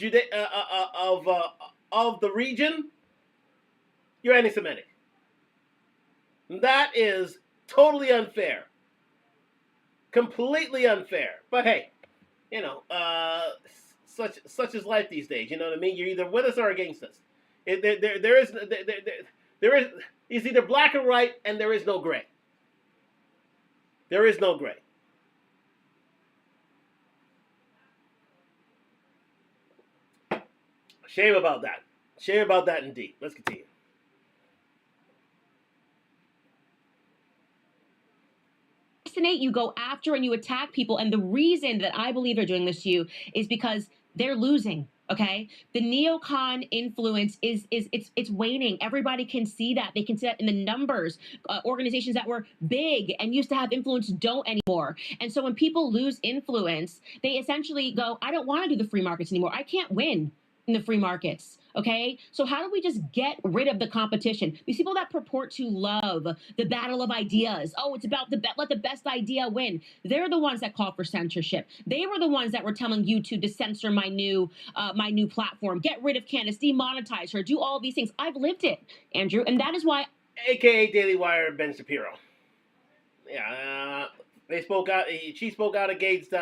the region, you're anti-Semitic. That is totally unfair. Completely unfair. But hey, such is life these days. You know what I mean? You're either with us or against us. There is it's either black or white, and there is no gray. There is no gray. Shame about that. Shame about that indeed. Let's continue. You go after and you attack people, and the reason that I believe they're doing this to you is because they're losing. Okay, the neocon influence it's waning. Everybody can see that. They can see that in the numbers. Organizations that were big and used to have influence don't anymore. And so when people lose influence, they essentially go, I don't want to do the free markets anymore. I can't win in the free markets. Okay, so how do we just get rid of the competition? These people that purport to love the battle of ideas. Oh, it's about let the best idea win. They're the ones that call for censorship. They were the ones that were telling YouTube to censor my new platform, get rid of Candace, demonetize her, do all these things. I've lived it, Andrew, and that is why. AKA Daily Wire, Ben Shapiro. Yeah, they spoke out. She spoke out against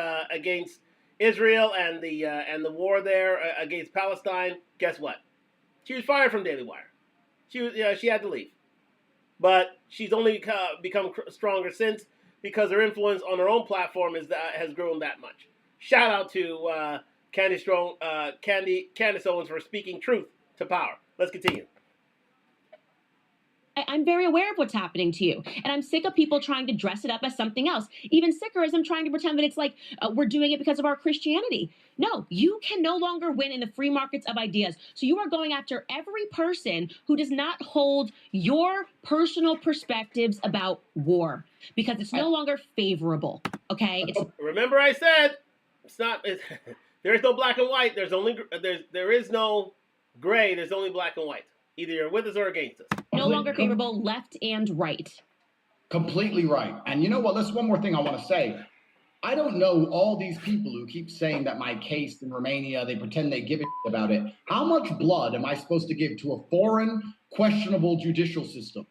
Israel and the war there against Palestine. Guess what? She was fired from Daily Wire. She had to leave, but she's only become stronger since because her influence on her own platform has grown that much. Shout out to Candace Owens for speaking truth to power. Let's continue. I'm very aware of what's happening to you. And I'm sick of people trying to dress it up as something else. Even sicker is I'm trying to pretend that it's like we're doing it because of our Christianity. No, you can no longer win in the free markets of ideas. So you are going after every person who does not hold your personal perspectives about war because it's no longer favorable. Okay? Remember I said it's not. There is no black and white. There is no gray. There's only black and white. Either you're with us or against us. No longer favorable, left and right. Completely right. And you know what? That's one more thing I want to say. I don't know all these people who keep saying that my case in Romania, they pretend they give a shit about it. How much blood am I supposed to give to a foreign, questionable judicial system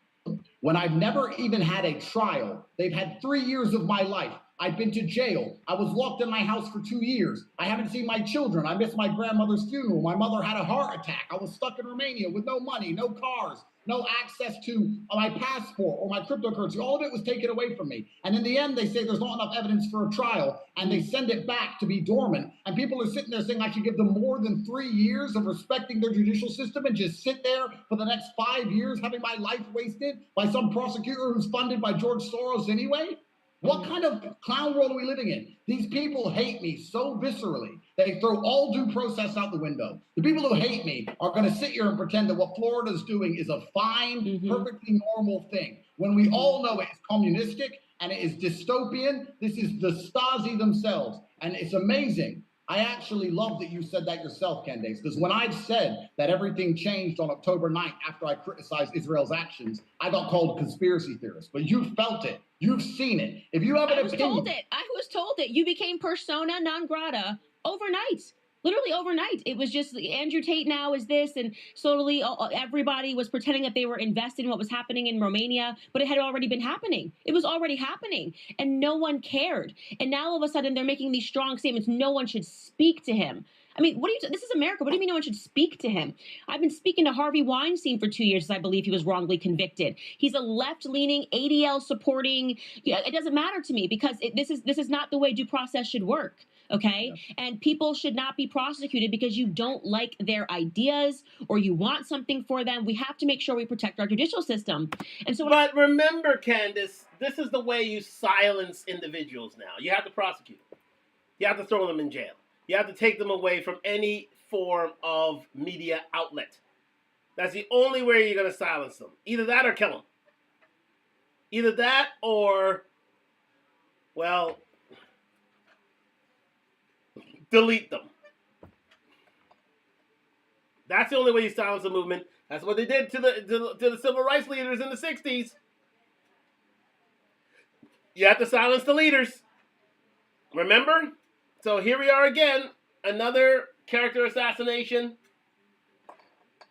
when I've never even had a trial? They've had 3 years of my life. I've been to jail. I was locked in my house for 2 years. I haven't seen my children. I missed my grandmother's funeral. My mother had a heart attack. I was stuck in Romania with no money, no cars, no access to my passport or my cryptocurrency. All of it was taken away from me. And in the end, they say there's not enough evidence for a trial, and they send it back to be dormant. And people are sitting there saying I should give them more than 3 years of respecting their judicial system and just sit there for the next 5 years having my life wasted by some prosecutor who's funded by George Soros anyway? What kind of clown world are we living in? These people hate me so viscerally. They throw all due process out the window. The people who hate me are going to sit here and pretend that what Florida's doing is a fine, perfectly normal thing. When we all know it is communistic and it is dystopian. This is the Stasi themselves. And it's amazing. I actually love that you said that yourself, Candace, because when I've said that everything changed on October 9th after I criticized Israel's actions, I got called a conspiracy theorist. But you felt it. You've seen it. If you have an opinion... I was told it. You became persona non grata overnight. Literally overnight. It was just Andrew Tate now is this, and slowly everybody was pretending that they were invested in what was happening in Romania, but it had already been happening. It was already happening, and no one cared. And now all of a sudden they're making these strong statements. No one should speak to him. I mean, this is America. What do you mean no one should speak to him? I've been speaking to Harvey Weinstein for 2 years as I believe he was wrongly convicted. He's a left-leaning, ADL supporting. It doesn't matter to me because this is not the way due process should work. Okay. Yeah. And people should not be prosecuted because you don't like their ideas or you want something for them. We have to make sure we protect our judicial system. And so, but remember, Candace, this is the way you silence individuals now. You have to prosecute them. You have to throw them in jail. You have to take them away from any form of media outlet. That's the only way you're going to silence them. Either that or kill them. Either that or, well, delete them. That's the only way you silence the movement. That's what they did to the civil rights leaders in the 60s. You have to silence the leaders. Remember? So here we are again. Another character assassination.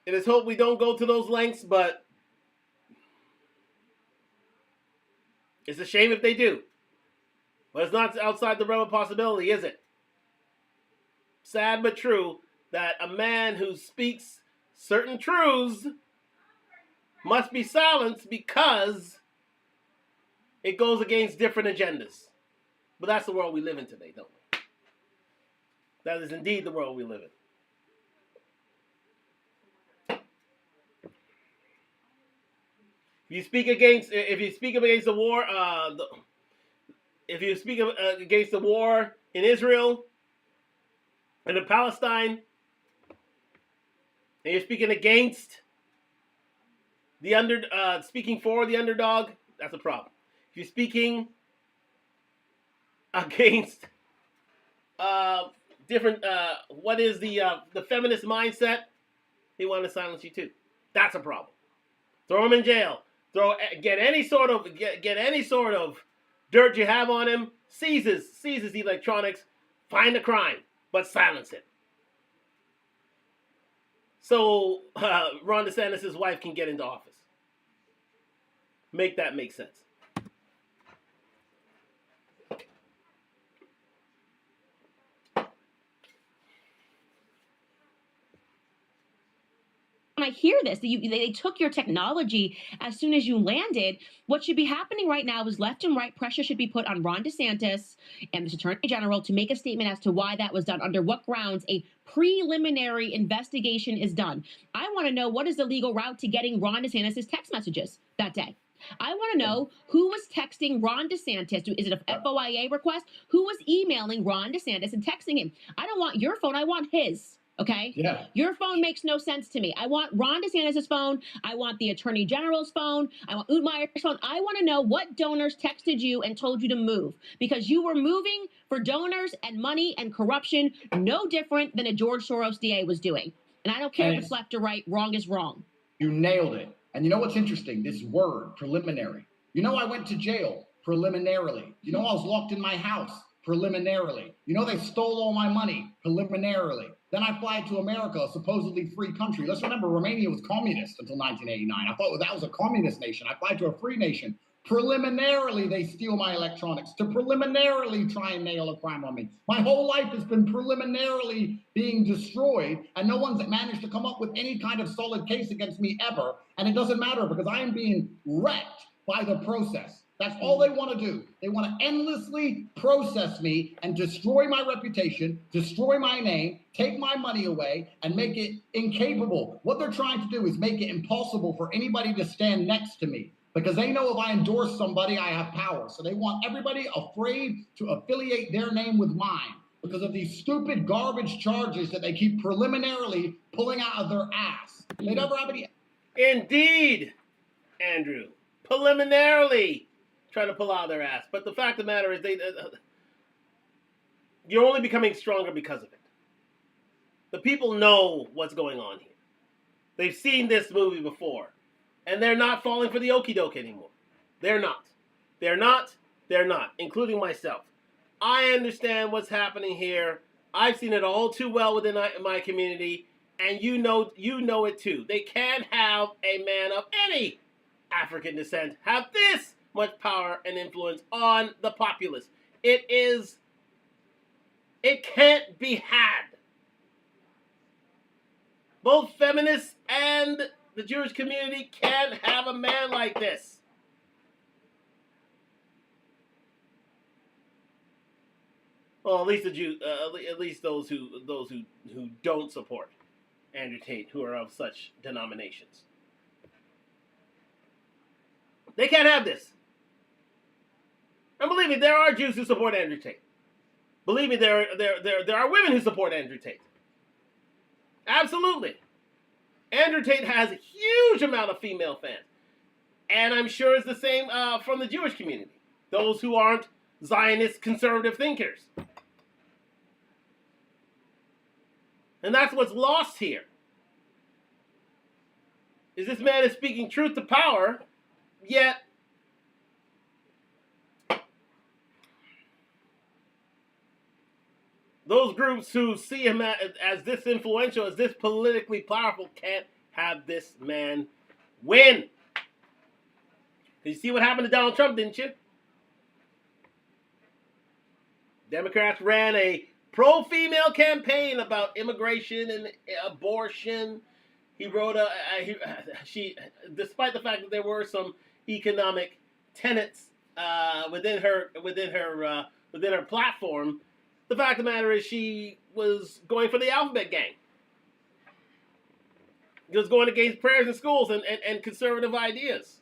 It is hope we don't go to those lengths, but it's a shame if they do. But it's not outside the realm of possibility, is it? Sad but true that a man who speaks certain truths must be silenced because it goes against different agendas. But that's the world we live in today, don't we? That is indeed the world we live in. If you speak against the war, if you speak against the war in Israel and in Palestine, and you're speaking against speaking for the underdog, that's a problem. If you're speaking against different, what is the feminist mindset, they want to silence you too. That's a problem. Throw him in jail. Get any sort of dirt you have on him. Seizes the electronics. Find the crime, but silence it. So Ron DeSantis' wife can get into office. Make that make sense. When I hear this, they took your technology as soon as you landed. What should be happening right now is left and right pressure should be put on Ron DeSantis and the Attorney General to make a statement as to why that was done, under what grounds a preliminary investigation is done. I want to know, what is the legal route to getting Ron DeSantis' text messages that day? I want to know who was texting Ron DeSantis. Is it a FOIA request? Who was emailing Ron DeSantis and texting him? I don't want your phone. I want his. Okay? Yeah. Your phone makes no sense to me. I want Ron DeSantis' phone. I want the Attorney General's phone. I want Utmeyer's phone. I want to know what donors texted you and told you to move, because you were moving for donors and money and corruption, no different than a George Soros DA was doing. And I don't care if it's left or right. Wrong is wrong. You nailed it. And you know what's interesting? This word, preliminary. You know, I went to jail preliminarily. You know, I was locked in my house preliminarily. You know, they stole all my money preliminarily. Then I fly to America, a supposedly free country. Let's remember, Romania was communist until 1989. I thought that was a communist nation. I fly to a free nation. Preliminarily, they steal my electronics to preliminarily try and nail a crime on me. My whole life has been preliminarily being destroyed, and no one's managed to come up with any kind of solid case against me ever. And it doesn't matter, because I am being wrecked by the process. That's all they want to do. They want to endlessly process me and destroy my reputation, destroy my name, take my money away, and make it incapable. What they're trying to do is make it impossible for anybody to stand next to me, because they know if I endorse somebody, I have power. So they want everybody afraid to affiliate their name with mine because of these stupid garbage charges that they keep preliminarily pulling out of their ass. They never have any. Indeed, Andrew. Preliminarily trying to pull out their ass. But the fact of the matter is, you're only becoming stronger because of it. The people know what's going on here. They've seen this movie before. And they're not falling for the okie doke anymore. They're not. They're not. They're not. Including myself. I understand what's happening here. I've seen it all too well within my community. And you know it too. They can't have a man of any African descent have this much power and influence on the populace. It can't be had. Both feminists and the Jewish community can't have a man like this. Well, at least the Jews, at least those who don't support Andrew Tate, who are of such denominations. They can't have this. And believe me, there are Jews who support Andrew Tate. Believe me, there are women who support Andrew Tate. Absolutely. Andrew Tate has a huge amount of female fans. And I'm sure it's the same from the Jewish community. Those who aren't Zionist conservative thinkers. And that's what's lost here. Is this man is speaking truth to power, yet those groups who see him as this influential, as this politically powerful, can't have this man win. You see what happened to Donald Trump, didn't you? Democrats ran a pro-female campaign about immigration and abortion. He wrote despite the fact that there were some economic tenets within her platform. The fact of the matter is, she was going for the alphabet gang. She was going against prayers in schools and conservative ideas.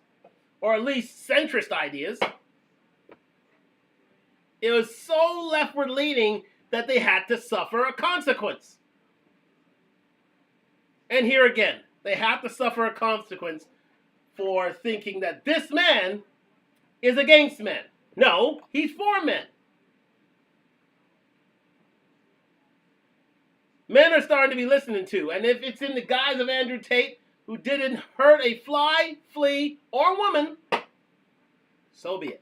or at least centrist ideas. It was so leftward leaning that they had to suffer a consequence. And here again, they have to suffer a consequence for thinking that this man is against men. No, he's for men. Men are starting to be listening to, and if it's in the guise of Andrew Tate, who didn't hurt a fly, flea, or woman, so be it.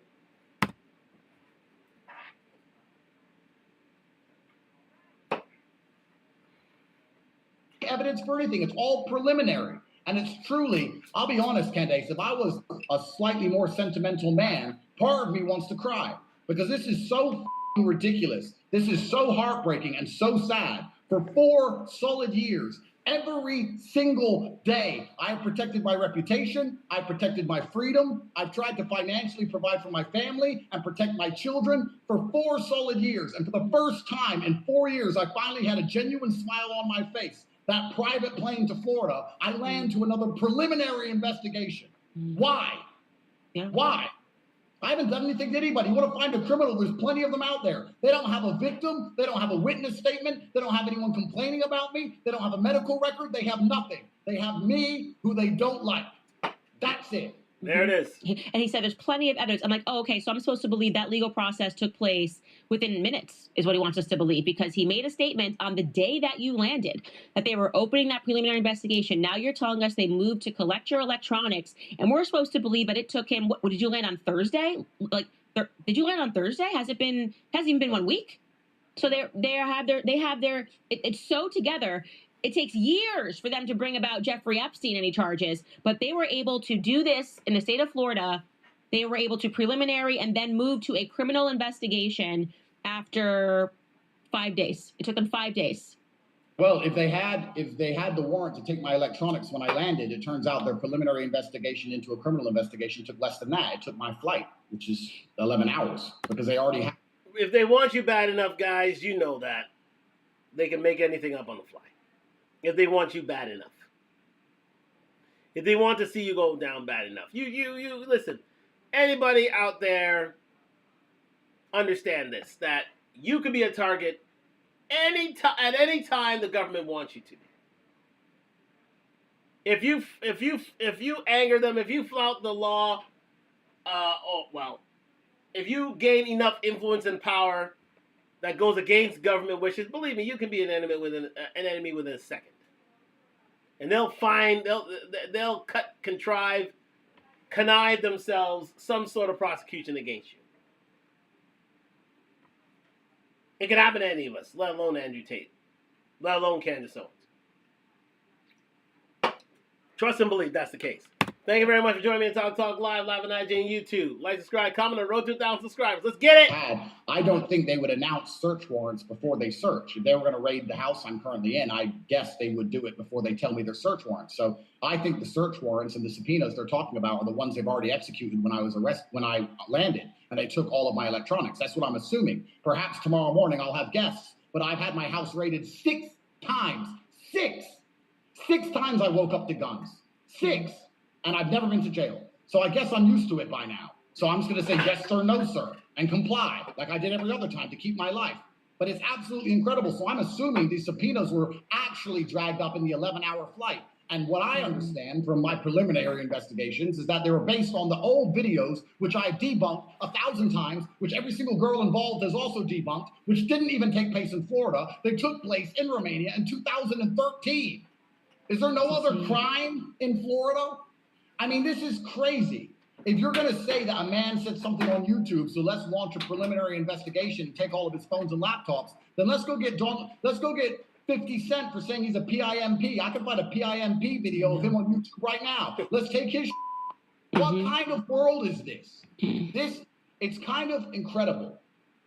Evidence for anything. It's all preliminary. And it's truly, I'll be honest, Candace, if I was a slightly more sentimental man, part of me wants to cry. Because this is so ridiculous. This is so heartbreaking and so sad. For 4 solid years, every single day, I have protected my reputation, I've protected my freedom, I've tried to financially provide for my family and protect my children for 4 solid years. And for the first time in 4 years, I finally had a genuine smile on my face. That private plane to Florida, I land to another preliminary investigation. Why? Yeah. Why? I haven't done anything to anybody. You want to find a criminal, there's plenty of them out there. They don't have a victim. They don't have a witness statement. They don't have anyone complaining about me. They don't have a medical record. They have nothing. They have me, who they don't like. That's it. There it is. And he said there's plenty of evidence. I'm like, oh, okay, so I'm supposed to believe that legal process took place within minutes, is what he wants us to believe, because he made a statement on the day that you landed that they were opening that preliminary investigation. Now you're telling us they moved to collect your electronics, and we're supposed to believe that it took him, what did you land on Thursday? Like, did you land on Thursday? Hasn't even been 1 week? So it's so together. It takes years for them to bring about Jeffrey Epstein any charges, but they were able to do this in the state of Florida. They were able to preliminary and then move to a criminal investigation after 5 days. It took them 5 days. Well, if they had the warrant to take my electronics when I landed, it turns out their preliminary investigation into a criminal investigation took less than that. It took my flight, which is 11 hours, because they already had. If they want you bad enough, guys, you know that they can make anything up on the fly. If they want you bad enough. If they want to see you go down bad enough. You listen, anybody out there understand this, that you could be a target at any time the government wants you to. If you anger them, if you flout the law, if you gain enough influence and power that goes against government wishes, believe me, you can be an enemy within a second. And they'll connive themselves some sort of prosecution against you. It could happen to any of us, let alone Andrew Tate, let alone Candace Owens. Trust and believe that's the case. Thank you very much for joining me on Talk Live on IG and YouTube. Like, subscribe, comment on Road to 1,000 subscribers. Let's get it! I don't think they would announce search warrants before they search. If they were going to raid the house I'm currently in, I guess they would do it before they tell me their search warrants. So I think the search warrants and the subpoenas they're talking about are the ones they've already executed when I landed, and they took all of my electronics. That's what I'm assuming. Perhaps tomorrow morning I'll have guests, but I've had my house raided 6 times. 6 times I woke up to guns. 6. And I've never been to jail. So I guess I'm used to it by now. So I'm just going to say yes, sir, no, sir, and comply like I did every other time to keep my life. But it's absolutely incredible. So I'm assuming these subpoenas were actually dragged up in the 11-hour flight. And what I understand from my preliminary investigations is that they were based on the old videos, which I've debunked 1,000 times, which every single girl involved has also debunked, which didn't even take place in Florida. They took place in Romania in 2013. Is there no other crime in Florida? I mean, this is crazy. If you're going to say that a man said something on YouTube, so let's launch a preliminary investigation and take all of his phones and laptops, then let's go get 50 Cent for saying he's a PIMP. I can find a PIMP video of him on YouTube right now. Let's take his What kind of world is this? It's kind of incredible.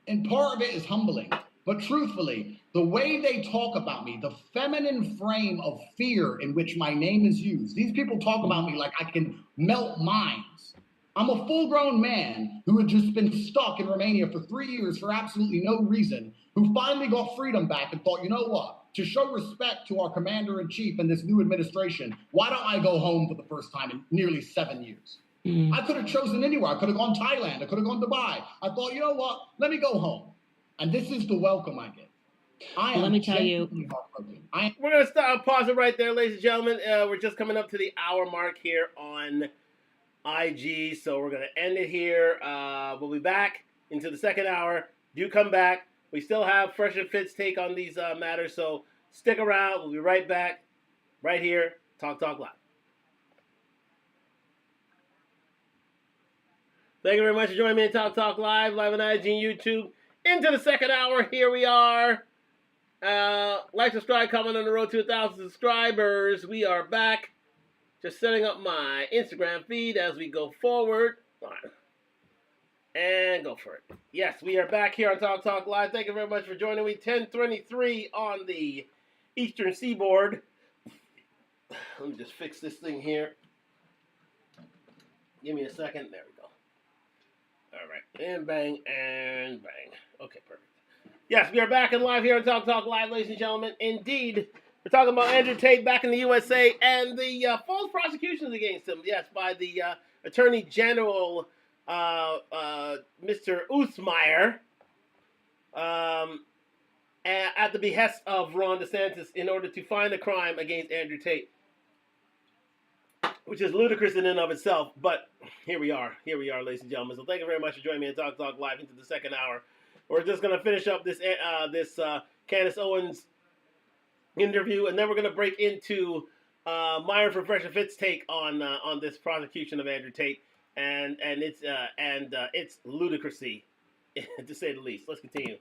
And part of it is humbling. But truthfully, the way they talk about me, the feminine frame of fear in which my name is used, these people talk about me like I can melt minds. I'm a full-grown man who had just been stuck in Romania for 3 years for absolutely no reason, who finally got freedom back and thought, you know what? To show respect to our commander-in-chief and this new administration, why don't I go home for the first time in nearly 7 years? I could have chosen anywhere. I could have gone Thailand. I could have gone Dubai. I thought, you know what? Let me go home. And this is the welcome I get. Let me tell you. We're going to pause it right there, ladies and gentlemen. We're just coming up to the hour mark here on IG, so we're going to end it here. We'll be back into the second hour. Do come back. We still have Fresh and Fit's take on these matters, so stick around. We'll be right back, right here, Talk Live. Thank you very much for joining me in Talk Live on IG and YouTube. Into the second hour, here we are. Like, subscribe, comment on the road to 1,000 subscribers. We are back. Just setting up my Instagram feed as we go forward. And go for it. Yes, we are back here on Talk Live. Thank you very much for joining me. 10:23 on the Eastern Seaboard. Let me just fix this thing here. Give me a second. There we go. All right. And bang, and bang. Okay, perfect. Yes, we are back and live here on Talk Live, ladies and gentlemen. Indeed, we're talking about Andrew Tate back in the USA and the false prosecutions against him. Yes, by the Attorney General, Mr. Usmeyer, at the behest of Ron DeSantis in order to find a crime against Andrew Tate, which is ludicrous in and of itself. But here we are, ladies and gentlemen. So thank you very much for joining me in Talk Live into the second hour. We're just going to finish up this Candace Owens interview, and then we're going to break into Myron from Fresh and Fit's take on this prosecution of Andrew Tate, and its ludicrousy, to say the least. Let's continue.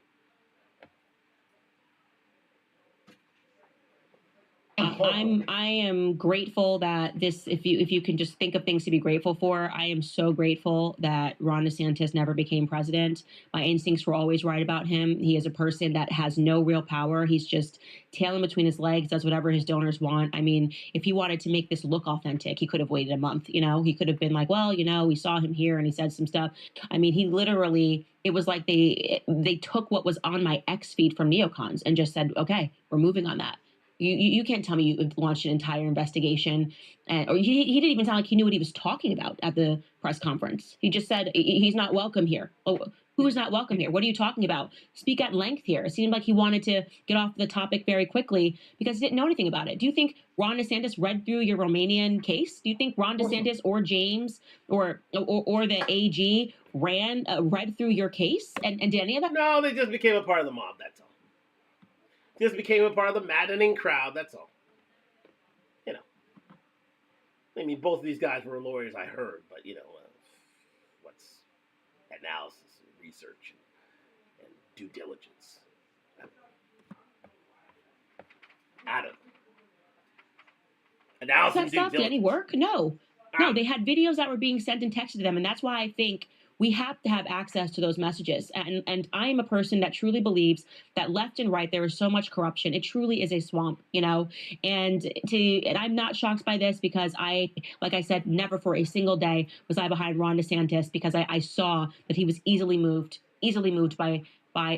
I am grateful that this, if you can just think of things to be grateful for, I am so grateful that Ron DeSantis never became president. My instincts were always right about him. He is a person that has no real power. He's just tailing between his legs, does whatever his donors want. I mean, if he wanted to make this look authentic, he could have waited a month, He could have been like, well, we saw him here and he said some stuff. I mean, he literally, it was like they took what was on my X feed from neocons and just said, okay, we're moving on that. You can't tell me you launched an entire investigation, or he didn't even sound like he knew what he was talking about at the press conference. He just said he's not welcome here. Oh, who's not welcome here? What are you talking about? Speak at length here. It seemed like he wanted to get off the topic very quickly because he didn't know anything about it. Do you think Ron DeSantis read through your Romanian case? Do you think Ron DeSantis or James or the AG read through your case and did any of that? No, they just became a part of the mob. That's all. Just became a part of the maddening crowd, that's all. I mean, both of these guys were lawyers, I heard, but, what's analysis and research and due diligence? Adam. Analysis and due diligence. Did any work? No, they had videos that were being sent and texted to them, and that's why I think we have to have access to those messages. And I am a person that truly believes that left and right, there is so much corruption. It truly is a swamp, and I'm not shocked by this because like I said, never for a single day was I behind Ron DeSantis because I saw that he was easily moved by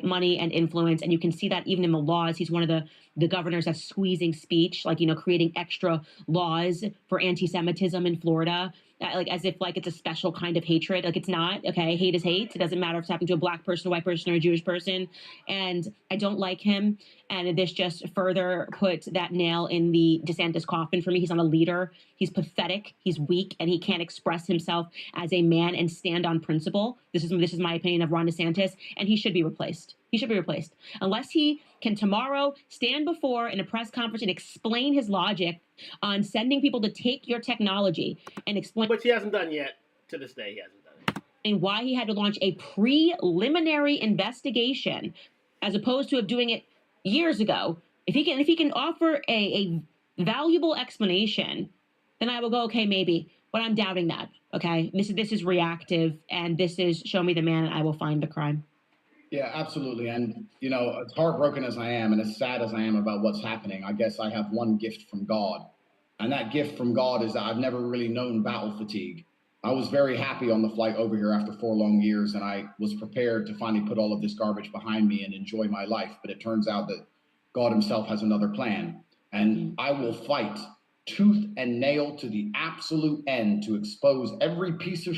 money and influence. And you can see that even in the laws. He's one of the governors that's squeezing speech, creating extra laws for anti-Semitism in Florida. As if it's a special kind of hatred. It's not. Okay, hate is hate. It doesn't matter if it's happening to a black person, a white person, or a Jewish person. And I don't like him. And this just further put that nail in the DeSantis coffin for me. He's not a leader. He's pathetic. He's weak, and he can't express himself as a man and stand on principle. This is my opinion of Ron DeSantis, and he should be replaced. He should be replaced unless he can tomorrow stand before in a press conference and explain his logic on sending people to take your technology and explain. Which he hasn't done yet. To this day, he hasn't done it. And why he had to launch a preliminary investigation as opposed to doing it years ago. If he can offer a valuable explanation, then I will go, okay, maybe. But I'm doubting that. Okay, this is reactive, and this is show me the man, and I will find the crime. Yeah, absolutely. And, as heartbroken as I am and as sad as I am about what's happening, I guess I have one gift from God. And that gift from God is that I've never really known battle fatigue. I was very happy on the flight over here after 4 long years, and I was prepared to finally put all of this garbage behind me and enjoy my life. But it turns out that God himself has another plan. And I will fight tooth and nail to the absolute end to expose every piece of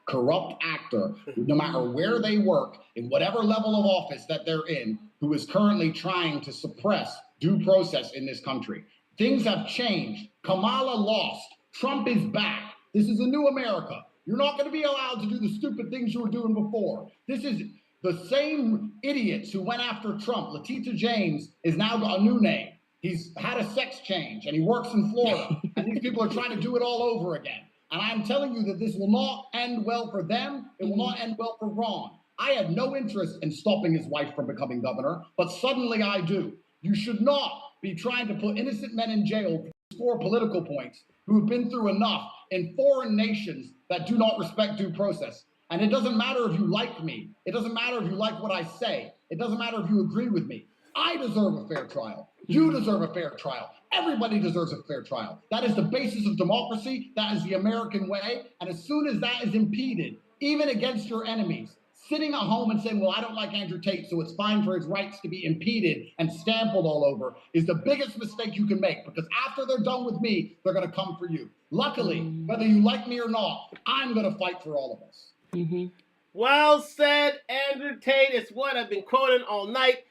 corrupt actor, no matter where they work, in whatever level of office that they're in, who is currently trying to suppress due process in this country. Things have changed. Kamala lost. Trump is back. This is a new America. You're not going to be allowed to do the stupid things you were doing before. This is the same idiots who went after Trump. Letitia James is now got a new name. He's had a sex change and he works in Florida. And these people are trying to do it all over again. And I'm telling you that this will not end well for them. It will not end well for Ron. I had no interest in stopping his wife from becoming governor, but suddenly I do. You should not be trying to put innocent men in jail to score political points who have been through enough in foreign nations that do not respect due process. And it doesn't matter if you like me. It doesn't matter if you like what I say. It doesn't matter if you agree with me. I deserve a fair trial. You deserve a fair trial. Everybody deserves a fair trial. That is the basis of democracy. That is the American way. And as soon as that is impeded, even against your enemies, sitting at home and saying, well, I don't like Andrew Tate, so it's fine for his rights to be impeded and stamped all over, is the biggest mistake you can make, because after they're done with me, they're going to come for you. Luckily, whether you like me or not, I'm going to fight for all of us. Mm-hmm. Well said, Andrew Tate. It's what I've been quoting all night.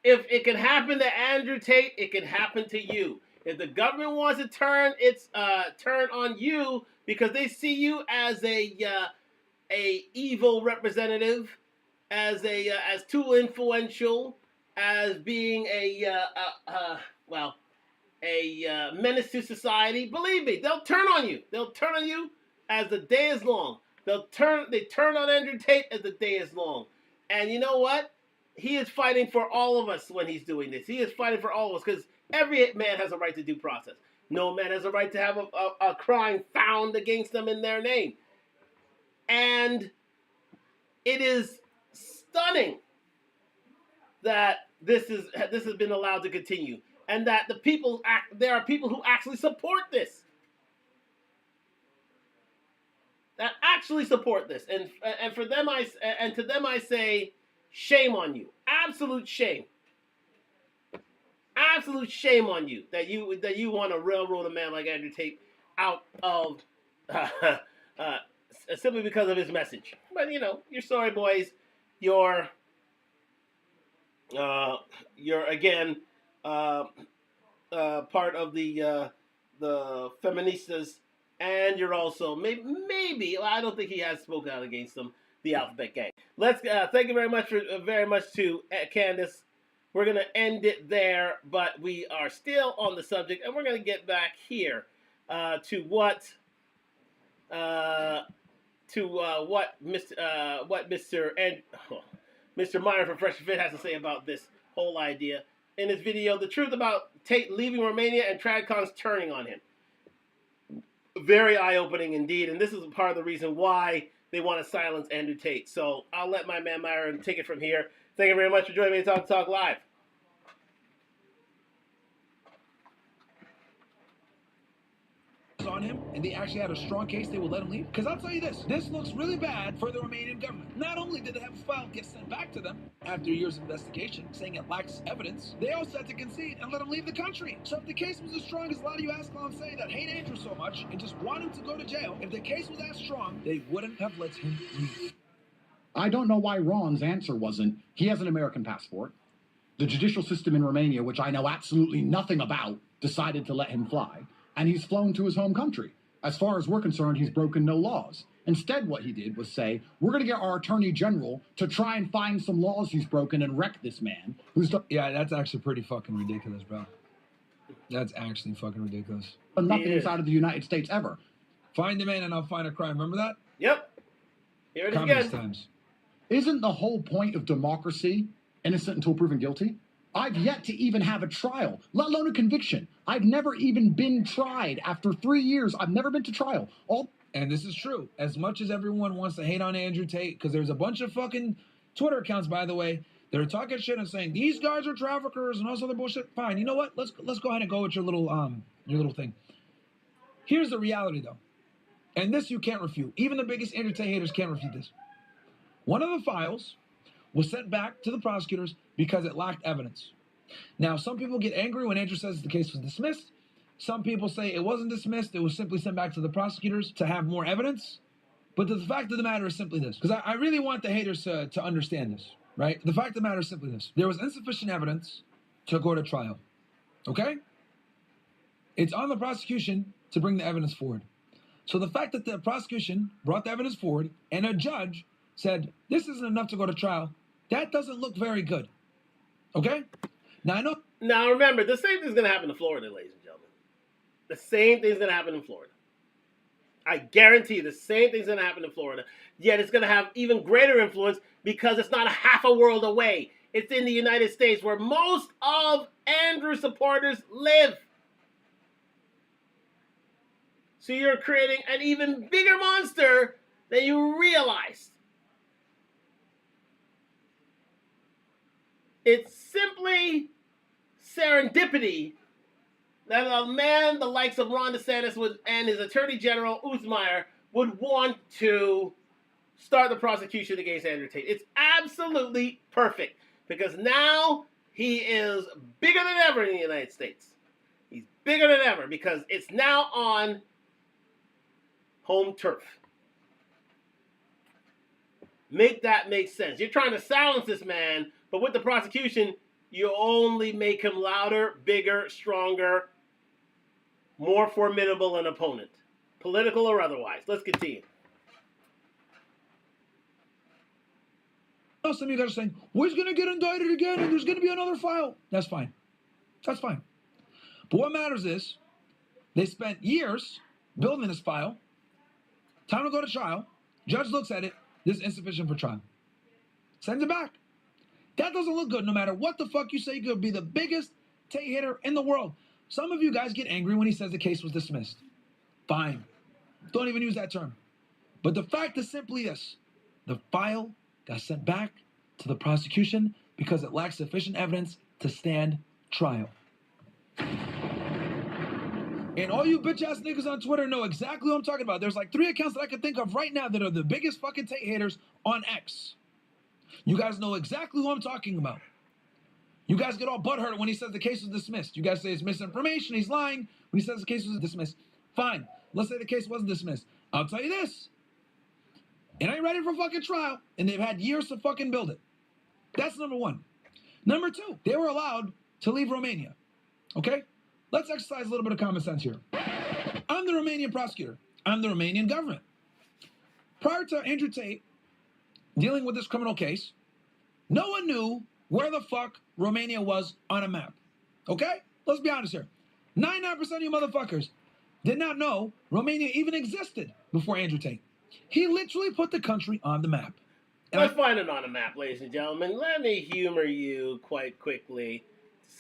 If it can happen to Andrew Tate, it can happen to you. If the government wants to turn its turn on you because they see you as a evil representative, as too influential, as being a menace to society, believe me, they'll turn on you. They'll turn on you as the day is long. They turn on Andrew Tate as the day is long. And you know what? He is fighting for all of us when he's doing this. He is fighting for all of us because every man has a right to due process. No man has a right to have a crime found against them in their name. And it is stunning that this has been allowed to continue, and that there are people who actually support this. That actually support this, and for them to them I say, shame on you. Absolute shame. Absolute shame on you that you want to railroad a man like Andrew Tate out of simply because of his message. But you know, you're sorry, boys. You're again part of the feministas, and you're also maybe I don't think he has spoken out against them. The Alphabet Gang. Let's thank you very much to Candace. We're gonna end it there, but we are still on the subject, and we're gonna get back here to what Mr. Meyer from Fresh Fit has to say about this whole idea in his video, The Truth About Tate Leaving Romania and TradCon's Turning on Him. Very eye-opening indeed, and this is part of the reason why they want to silence Andrew Tate. So I'll let my man Myron take it from here. Thank you very much for joining me to Talk Live. On him, and they actually had a strong case they will let him leave? Because I'll tell you this looks really bad for the Romanian government. Not only did they have his file get sent back to them after years of investigation, saying it lacks evidence, they also had to concede and let him leave the country. So if the case was as strong as a lot of you Ascalon say that hate Andrew so much and just want him to go to jail, if the case was as strong, they wouldn't have let him leave. I don't know why Ron's answer wasn't, he has an American passport. The judicial system in Romania, which I know absolutely nothing about, decided to let him fly. And he's flown to his home country. As far as we're concerned, he's broken no laws. Instead, what he did was say, we're going to get our attorney general to try and find some laws he's broken and wreck this man. Yeah, that's actually pretty fucking ridiculous, bro. That's actually fucking ridiculous. Nothing inside of the United States ever. Find the man and I'll find a crime. Remember that? Yep. Here it is Communist again. times. Isn't the whole point of democracy innocent until proven guilty? I've yet to even have a trial, let alone a conviction. I've never even been tried. After 3 years, I've never been to trial. And this is true. As much as everyone wants to hate on Andrew Tate, because there's a bunch of fucking Twitter accounts, by the way, that are talking shit and saying these guys are traffickers and all this other bullshit. Fine, you know what? Let's go ahead and go with your little thing. Here's the reality, though, and this you can't refute. Even the biggest Andrew Tate haters can't refute this. One of the files was sent back to the prosecutors because it lacked evidence. Now, some people get angry when Andrew says the case was dismissed. Some people say it wasn't dismissed. It was simply sent back to the prosecutors to have more evidence. But the fact of the matter is simply this, because I really want the haters to understand this, right? The fact of the matter is simply this. There was insufficient evidence to go to trial, okay? It's on the prosecution to bring the evidence forward. So the fact that the prosecution brought the evidence forward and a judge said, this isn't enough to go to trial, that doesn't look very good, okay? Now, I know... Now, remember, the same thing's going to happen in Florida, ladies and gentlemen. The same thing's going to happen in Florida. I guarantee you the same thing's going to happen in Florida. Yet it's going to have even greater influence because it's not a half a world away. It's in the United States where most of Andrew's supporters live. So you're creating an even bigger monster than you realized. It's simply serendipity that a man the likes of Ron DeSantis and his Attorney General Uzmeyer would want to start the prosecution against Andrew Tate. It's absolutely perfect because now he is bigger than ever in the United States. He's bigger than ever because it's now on home turf. Make that make sense. You're trying to silence this man, but with the prosecution, you only make him louder, bigger, stronger, more formidable an opponent, political or otherwise. Let's continue. Some of you guys are saying, well, he's going to get indicted again and there's going to be another file. That's fine. That's fine. But what matters is they spent years building this file. Time to go to trial. Judge looks at it. This is insufficient for trial. Sends it back. That doesn't look good no matter what the fuck you say. You could be the biggest Tate hitter in the world. Some of you guys get angry when he says the case was dismissed. Fine. Don't even use that term. But the fact is simply this. The file got sent back to the prosecution because it lacks sufficient evidence to stand trial. And all you bitch-ass niggas on Twitter know exactly what I'm talking about. There's like 3 accounts that I can think of right now that are the biggest fucking Tate haters on X. You guys know exactly who I'm talking about. You guys get all butthurt when he says the case was dismissed. You guys say it's misinformation, he's lying. When he says the case was dismissed. Fine. Let's say the case wasn't dismissed. I'll tell you this. It ain't ready for fucking trial, and they've had years to fucking build it. That's number one. Number two, they were allowed to leave Romania. Okay? Let's exercise a little bit of common sense here. I'm the Romanian prosecutor. I'm the Romanian government. Prior to Andrew Tate dealing with this criminal case, no one knew where the fuck Romania was on a map. Okay? Let's be honest here. 99% of you motherfuckers did not know Romania even existed before Andrew Tate. He literally put the country on the map. And Let's find it on a map, ladies and gentlemen. Let me humor you quite quickly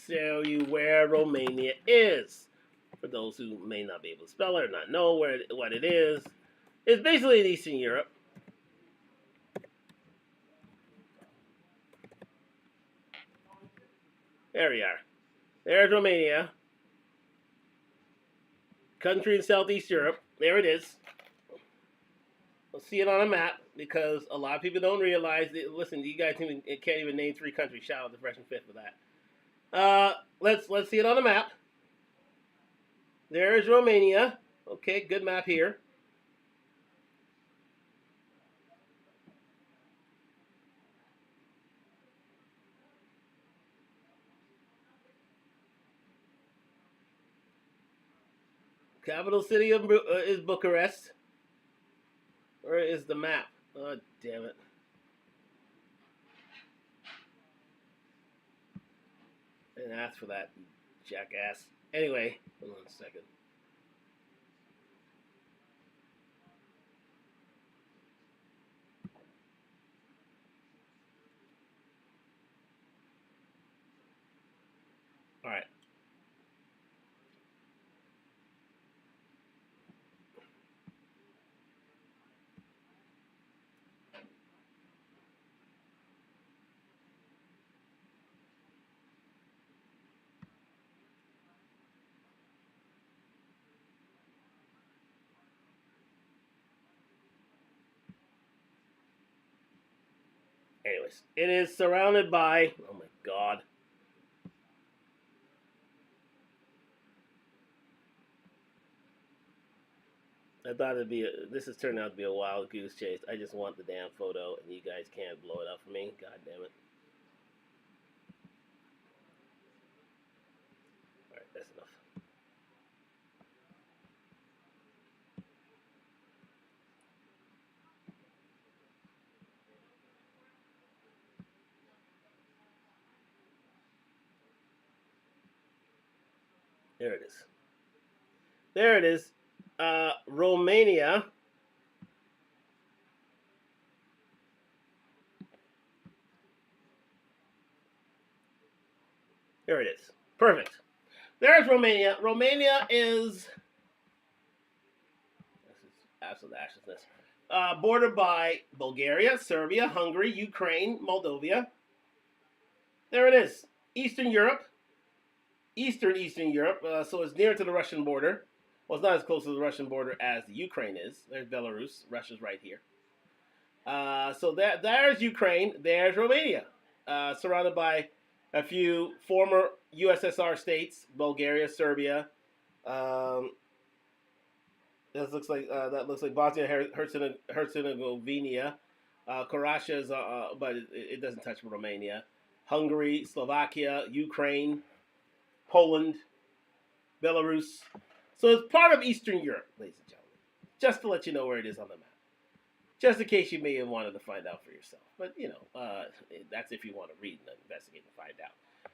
to show you where Romania is. For those who may not be able to spell it or not know what it is, it's basically in Eastern Europe. There we are. There's Romania. Country in Southeast Europe. There it is. We'll see it on a map because a lot of people don't realize that, listen, you guys can't even name 3 countries. Shout out to Fresh and Fit for that. Let's see it on a map. There's Romania. Okay, good map here. Capital city is Bucharest. Where is the map? Oh, damn it. I didn't ask for that, jackass. Anyway, hold on a second. All right. Anyways, it is surrounded by, oh my god, I thought this has turned out to be a wild goose chase. I just want the damn photo, and you guys can't blow it up for me. God damn it. All right, that's enough. There it is. There it is. Romania. There it is. Perfect. There's Romania. Romania is absolute ashlessness. Bordered by Bulgaria, Serbia, Hungary, Ukraine, Moldova. There it is. Eastern Europe. Eastern Europe. So it's near to the Russian border. Well, it's not as close to the Russian border as the Ukraine is. There's Belarus. Russia's right here. So there's Ukraine. There's Romania. Surrounded by a few former USSR states, Bulgaria, Serbia. That looks like Bosnia Herzegovina. Croatia is, but it doesn't touch Romania. Hungary, Slovakia, Ukraine, Poland, Belarus. So it's part of Eastern Europe, ladies and gentlemen. Just to let you know where it is on the map. Just in case you may have wanted to find out for yourself. But, that's if you want to read and investigate and find out.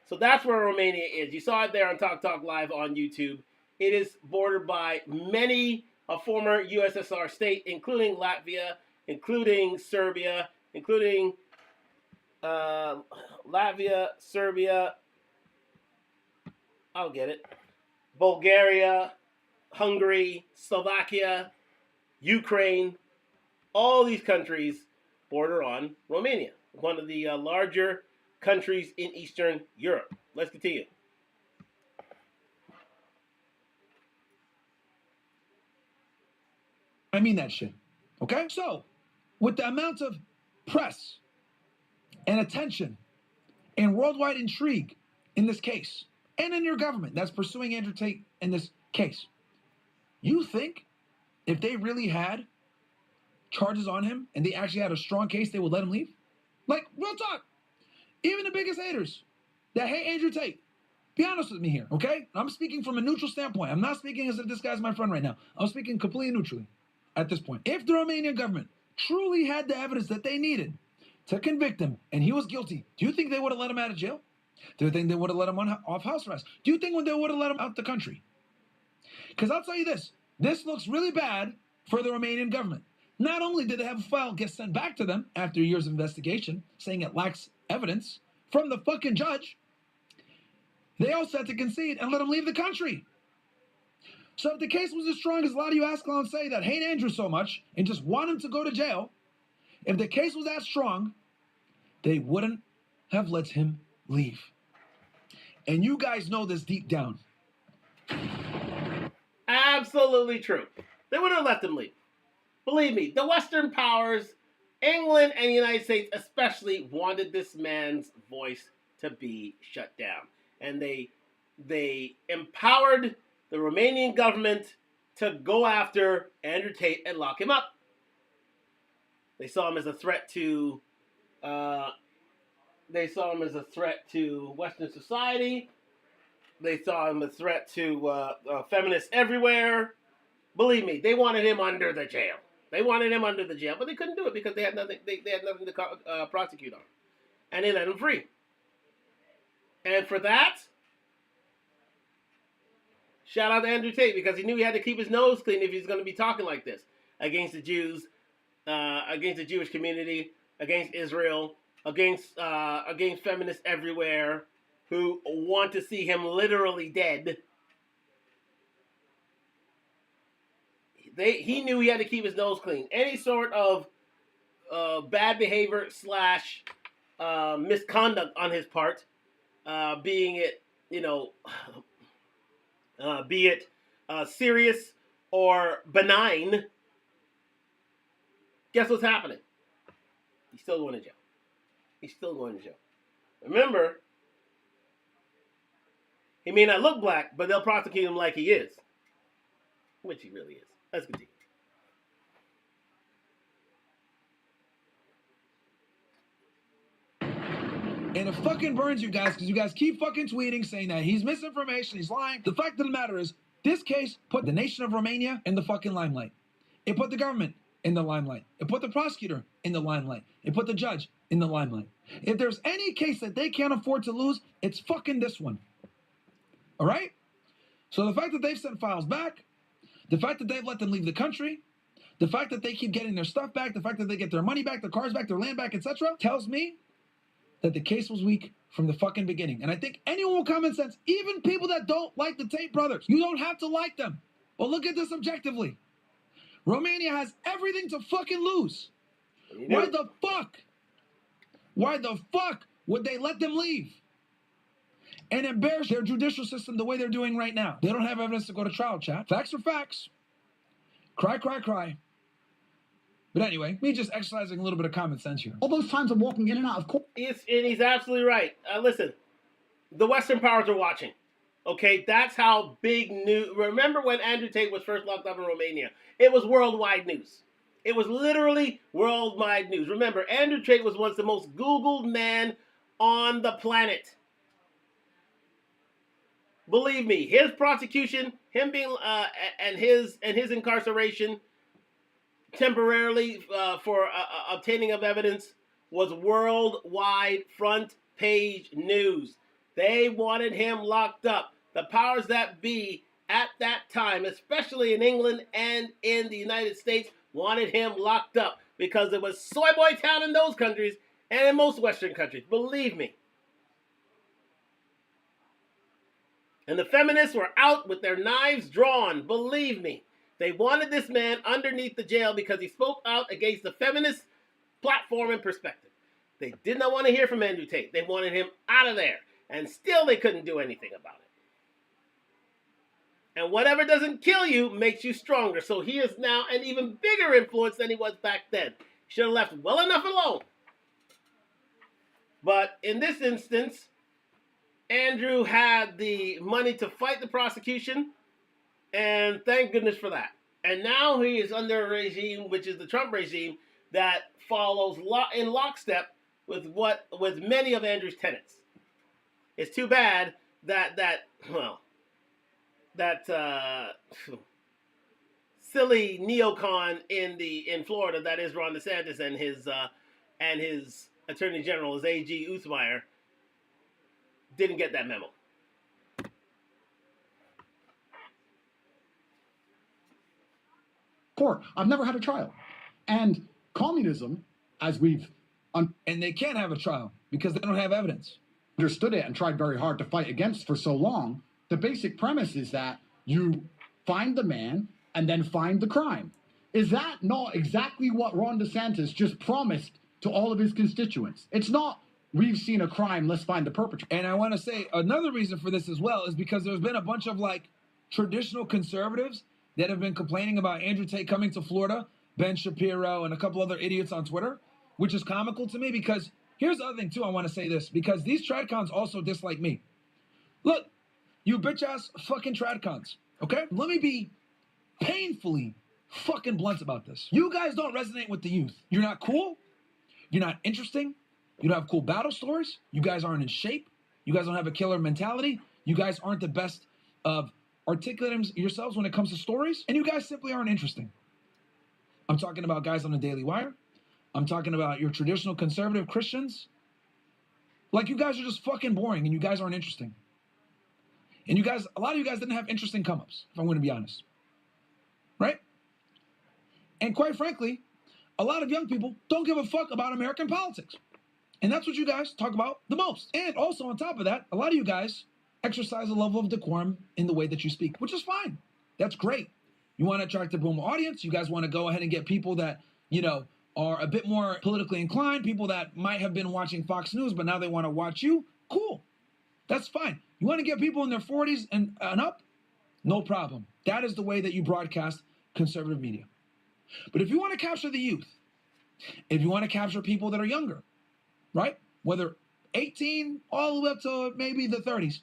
So that's where Romania is. You saw it there on Talk Live on YouTube. It is bordered by many a former USSR state, including Latvia, including Serbia, including Latvia, Serbia, I'll get it, Bulgaria, Hungary, Slovakia, Ukraine. All these countries border on Romania, one of the larger countries in Eastern Europe. Let's continue. I mean that shit. Okay? So, with the amount of press and attention and worldwide intrigue in this case, and in your government that's pursuing Andrew Tate in this case, you think if they really had charges on him and they actually had a strong case, they would let him leave? Like, real talk. Even the biggest haters that hate Andrew Tate, be honest with me here, okay? I'm speaking from a neutral standpoint. I'm not speaking as if this guy's my friend right now. I'm speaking completely neutrally at this point. If the Romanian government truly had the evidence that they needed to convict him and he was guilty, do you think they would have let him out of jail? Do you think they would have let him off house arrest? Do you think they would have let him out the country? Because I'll tell you this looks really bad for the Romanian government. Not only did they have a file get sent back to them after years of investigation, saying it lacks evidence from the fucking judge, they also had to concede and let him leave the country. So if the case was as strong as a lot of you Ascalons say that hate Andrew so much and just want him to go to jail, if the case was that strong, they wouldn't have let him leave. And you guys know this deep down. Absolutely true. They would have let him leave. Believe me, the Western powers, England and the United States especially, wanted this man's voice to be shut down. And they empowered the Romanian government to go after Andrew Tate and lock him up. They saw him as a threat to Western society. They saw him as a threat to feminists everywhere. Believe me, they wanted him under the jail. But they couldn't do it because they had nothing. They had nothing to prosecute on, and they let him free. And for that, shout out to Andrew Tate, because he knew he had to keep his nose clean if he's going to be talking like this against the Jews, against the Jewish community, against Israel, against feminists everywhere who want to see him literally dead. He knew he had to keep his nose clean. Any sort of bad behavior / misconduct on his part, be it serious or benign, guess what's happening? He's still going to jail. Remember, he may not look black, but they'll prosecute him like he is, which he really is. Let's continue. And it fucking burns you guys because you guys keep fucking tweeting saying that he's misinformation, he's lying. The fact of the matter is, this case put the nation of Romania in the fucking limelight. It put the government in the limelight. It put the prosecutor in the limelight. It put the judge in the limelight. If there's any case that they can't afford to lose, it's fucking this one. All right? So the fact that they've sent files back, the fact that they've let them leave the country, the fact that they keep getting their stuff back, the fact that they get their money back, their cars back, their land back, etc., tells me that the case was weak from the fucking beginning. And I think anyone with common sense, even people that don't like the Tate brothers, you don't have to like them. But look at this objectively. Romania has everything to fucking lose. Why the fuck would they let them leave and embarrass their judicial system the way they're doing right now? They don't have evidence to go to trial, chat. Facts are facts. Cry, cry, cry. But anyway, me just exercising a little bit of common sense here. All those times I'm walking in and out of court. He's absolutely right. Listen, the Western powers are watching. Okay, that's how big news. Remember when Andrew Tate was first locked up in Romania? It was worldwide news. It was literally worldwide news. Remember, Andrew Tate was once the most Googled man on the planet. Believe me, his prosecution, him being and his incarceration temporarily for obtaining of evidence was worldwide front page news. They wanted him locked up. The powers that be at that time, especially in England and in the United States, wanted him locked up because it was soy boy town in those countries and in most Western countries. Believe me. And the feminists were out with their knives drawn. Believe me. They wanted this man underneath the jail because he spoke out against the feminist platform and perspective. They did not want to hear from Andrew Tate. They wanted him out of there. And still they couldn't do anything about it. And whatever doesn't kill you makes you stronger. So he is now an even bigger influence than he was back then. He should have left well enough alone. But in this instance, Andrew had the money to fight the prosecution. And thank goodness for that. And now he is under a regime, which is the Trump regime, that follows in lockstep with many of Andrew's tenets. It's too bad that silly neocon in Florida, that is Ron DeSantis, and his Attorney General, his AG Uthmeyer, didn't get that memo. Court. I've never had a trial. And communism, as we've and they can't have a trial because they don't have evidence. Understood it and tried very hard to fight against for so long, the basic premise is that you find the man and then find the crime. Is that not exactly what Ron DeSantis just promised to all of his constituents? It's not, we've seen a crime, let's find the perpetrator. And I want to say another reason for this as well is because there's been a bunch of traditional conservatives that have been complaining about Andrew Tate coming to Florida, Ben Shapiro, and a couple other idiots on Twitter, which is comical to me because here's the other thing, too. I want to say this because these tradcons also dislike me. Look, you bitch-ass fucking tradcons, okay? Let me be painfully fucking blunt about this. You guys don't resonate with the youth. You're not cool. You're not interesting. You don't have cool battle stories. You guys aren't in shape. You guys don't have a killer mentality. You guys aren't the best of articulating yourselves when it comes to stories. And you guys simply aren't interesting. I'm talking about guys on the Daily Wire. I'm talking about your traditional conservative Christians. You guys are just fucking boring and you guys aren't interesting. And a lot of you guys didn't have interesting come-ups, if I'm going to be honest. Right? And quite frankly, a lot of young people don't give a fuck about American politics. And that's what you guys talk about the most. And also on top of that, a lot of you guys exercise a level of decorum in the way that you speak, which is fine. That's great. You want to attract a boomer audience. You guys want to go ahead and get people that, are a bit more politically inclined, people that might have been watching Fox News, but now they want to watch you. Cool. That's fine. You want to get people in their 40s and up? No problem. That is the way that you broadcast conservative media. But if you want to capture the youth, if you want to capture people that are younger, right? Whether 18 all the way up to maybe the 30s.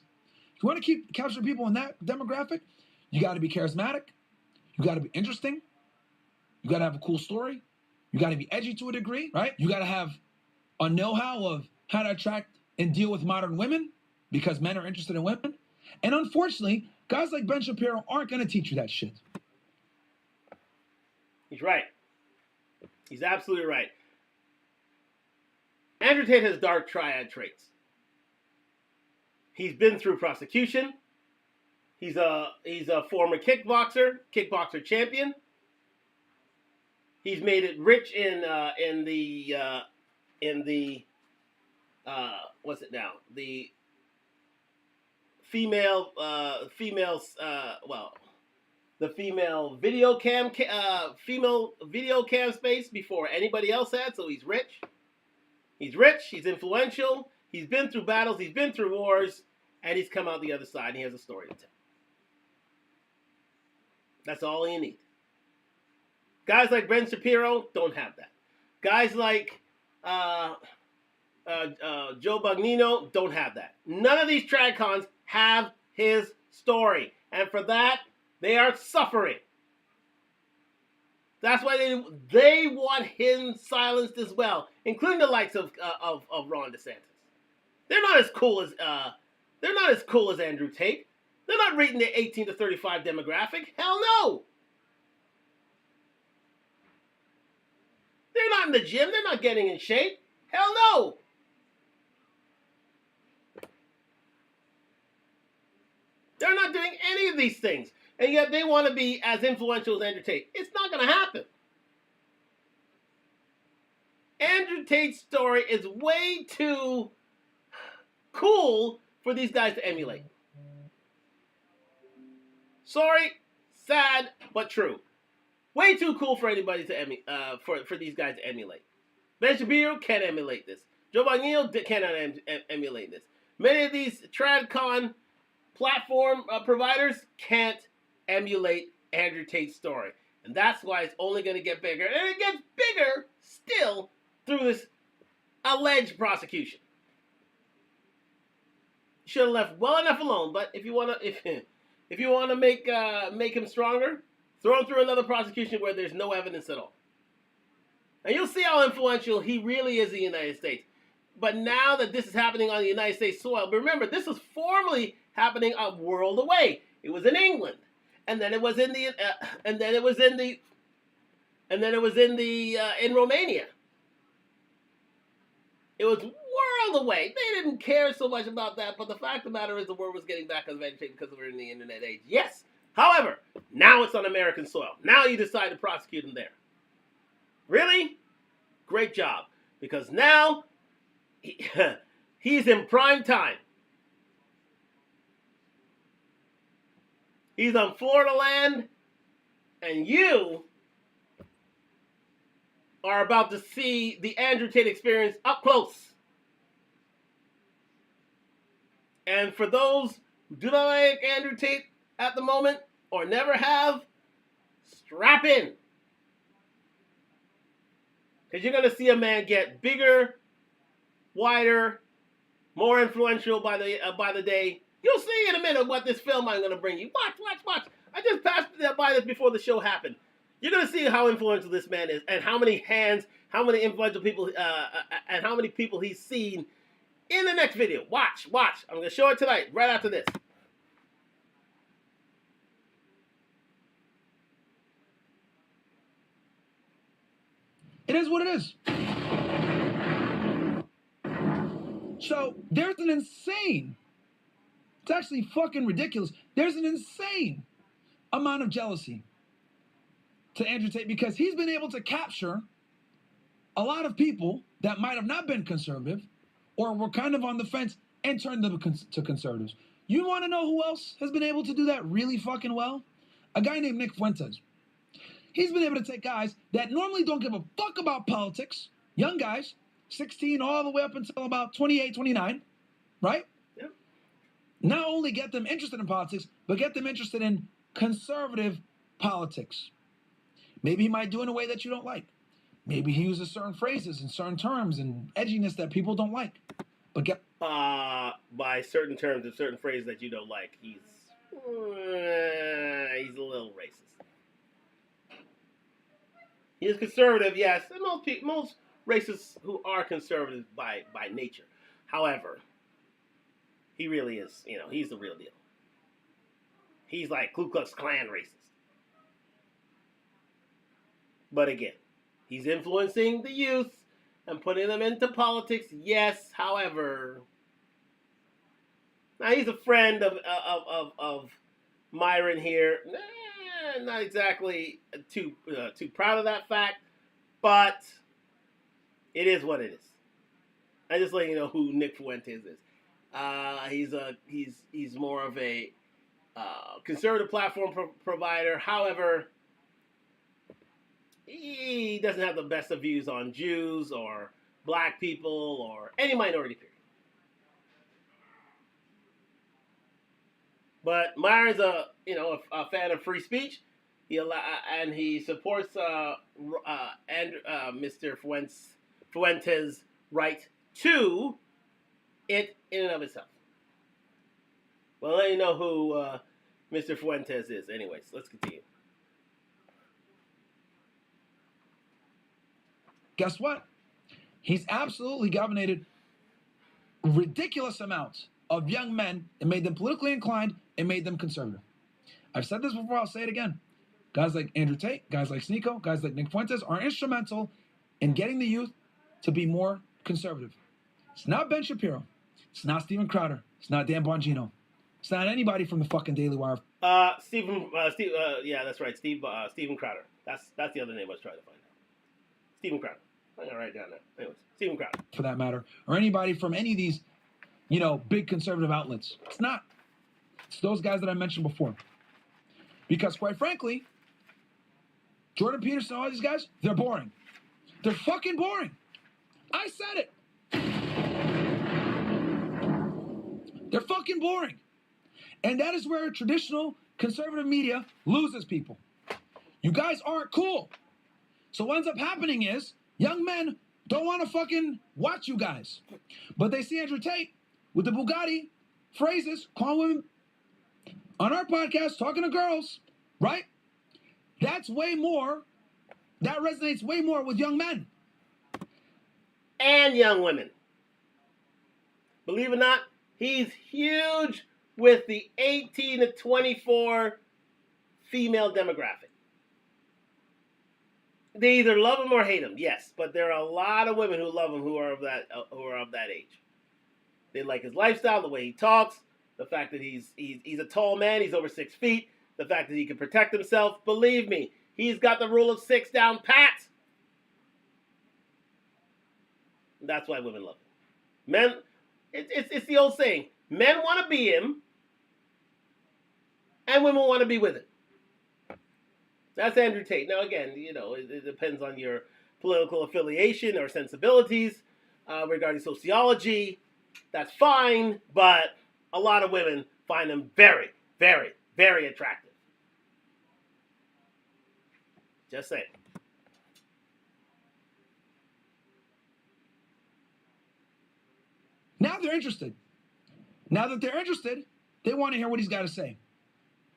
If you want to capture people in that demographic, you got to be charismatic. You got to be interesting. You got to have a cool story. You got to be edgy to a degree, right? You got to have a know-how of how to attract and deal with modern women because men are interested in women. And unfortunately, guys like Ben Shapiro aren't going to teach you that shit. He's right. He's absolutely right. Andrew Tate has dark triad traits. He's been through prosecution. He's a former kickboxer champion. He's made it rich in the what's it now? The female video cam space before anybody else had. So he's rich. He's influential. He's been through battles. He's been through wars, and he's come out the other side. And he has a story to tell. That's all you need. Guys like Ben Shapiro don't have that. Guys like Joe Bagnino don't have that. None of these tradcons have his story. And for that, they are suffering. That's why they want him silenced as well, including the likes of Ron DeSantis. They're not as cool as Andrew Tate. They're not reading the 18 to 35 demographic. Hell no. They're not in the gym. They're not getting in shape. Hell no. They're not doing any of these things. And yet they want to be as influential as Andrew Tate. It's not going to happen. Andrew Tate's story is way too cool for these guys to emulate. Sorry, sad, but true. Way too cool for anybody to for these guys to emulate. Ben Shapiro can't emulate this. Joe Bagnino cannot emulate this. Many of these tradcon platform providers can't emulate Andrew Tate's story. And that's why it's only going to get bigger. And it gets bigger still through this alleged prosecution. Should have left well enough alone, but if you want to make him stronger, throw him through another prosecution where there's no evidence at all. And you'll see how influential he really is in the United States. But now that this is happening on the United States soil, remember, this was formerly happening a world away. It was in England, and then it was in Romania. It was world away. They didn't care so much about that, but the fact of the matter is the world was getting back on vegetation because we're in the internet age. Yes. However, now it's on American soil. Now you decide to prosecute him there. Really? Great job. Because now he's in prime time. He's on Florida land, and you are about to see the Andrew Tate experience up close. And for those who do not like Andrew Tate at the moment, or never have, strap in. Because you're going to see a man get bigger, wider, more influential by the day. You'll see in a minute what this film I'm going to bring you. Watch. I just passed by this before the show happened. You're going to see how influential this man is, and how many hands, how many influential people, and how many people he's seen in the next video. Watch. I'm going to show it tonight, right after this. It is what it is. So there's an insane, it's actually fucking ridiculous. There's an insane amount of jealousy to Andrew Tate because he's been able to capture a lot of people that might have not been conservative or were kind of on the fence and turned them to conservatives. You want to know who else has been able to do that really fucking well? A guy named Nick Fuentes. He's been able to take guys that normally don't give a fuck about politics, young guys, 16 all the way up until about 28, 29, right? Yep. Not only get them interested in politics, but get them interested in conservative politics. Maybe he might do it in a way that you don't like. Maybe he uses certain phrases and certain terms and edginess that people don't like. But by certain terms and certain phrases that you don't like, he's a little racist. He is conservative, yes, and most racists who are conservative by nature. However, he really is, he's the real deal. He's like Ku Klux Klan racist. But again, he's influencing the youth and putting them into politics. Yes, however, now he's a friend of Myron here. Not exactly too proud of that fact, but it is what it is. I just let you know who Nick Fuentes is. He's more of a conservative platform provider. However, he doesn't have the best of views on Jews or black people or any minority period. But Myron's a fan of free speech. He supports Mr. Fuentes' right to it in and of itself. Well, let you know who Mr. Fuentes is. Anyways, let's continue. Guess what? He's absolutely governated ridiculous amounts of young men and made them politically inclined and made them conservative. I've said this before, I'll say it again. Guys like Andrew Tate, guys like Sneeko, guys like Nick Fuentes are instrumental in getting the youth to be more conservative. It's not Ben Shapiro. It's not Steven Crowder. It's not Dan Bongino. It's not anybody from the fucking Daily Wire. Yeah, that's right. Steven Crowder. That's the other name I was trying to find out. Steven Crowder. I'm gonna write it down there. Anyways, Steven Crowder. For that matter, or anybody from any of these, big conservative outlets. It's not. It's those guys that I mentioned before. Because quite frankly, Jordan Peterson, all these guys, they're boring. They're fucking boring. I said it. They're fucking boring. And that is where traditional conservative media loses people. You guys aren't cool. So what ends up happening is young men don't want to fucking watch you guys. But they see Andrew Tate with the Bugatti phrases, calling women on our podcast, talking to girls, right? That resonates way more with young men. And young women. Believe it or not, he's huge with the 18 to 24 female demographic. They either love him or hate him, yes, but there are a lot of women who love him who are of that age. They like his lifestyle, the way he talks, the fact that he's a tall man, he's over 6 feet, the fact that he can protect himself. Believe me, he's got the rule of 6 down pat. That's why women love him. Men, it's the old saying: men want to be him, and women want to be with him. That's Andrew Tate. Now, again, it depends on your political affiliation or sensibilities regarding sociology. That's fine, but a lot of women find him very, very, very attractive. Just saying. Now they're interested. Now that they're interested, they want to hear what he's got to say.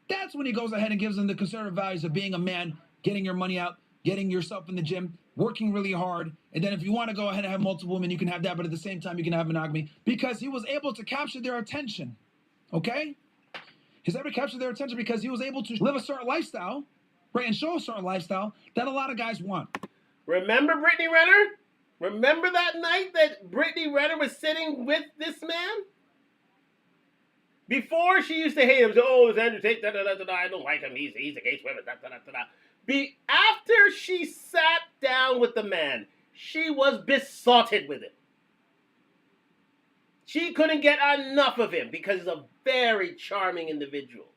That's when he goes ahead and gives them the conservative values of being a man, getting your money out, getting yourself in the gym, working really hard. And then if you want to go ahead and have multiple women, you can have that. But at the same time, you can have monogamy because he was able to capture their attention. Okay? He's able to capture their attention because he was able to live a certain lifestyle, right? And show a certain lifestyle that a lot of guys want. Remember Brittany Renner? Remember that night that Brittany Renner was sitting with this man? Before she used to hate him, oh, it's Andrew Tate, I don't like him, he's against women, After she sat down with the man, she was besotted with him. She couldn't get enough of him because he's a very charming individual.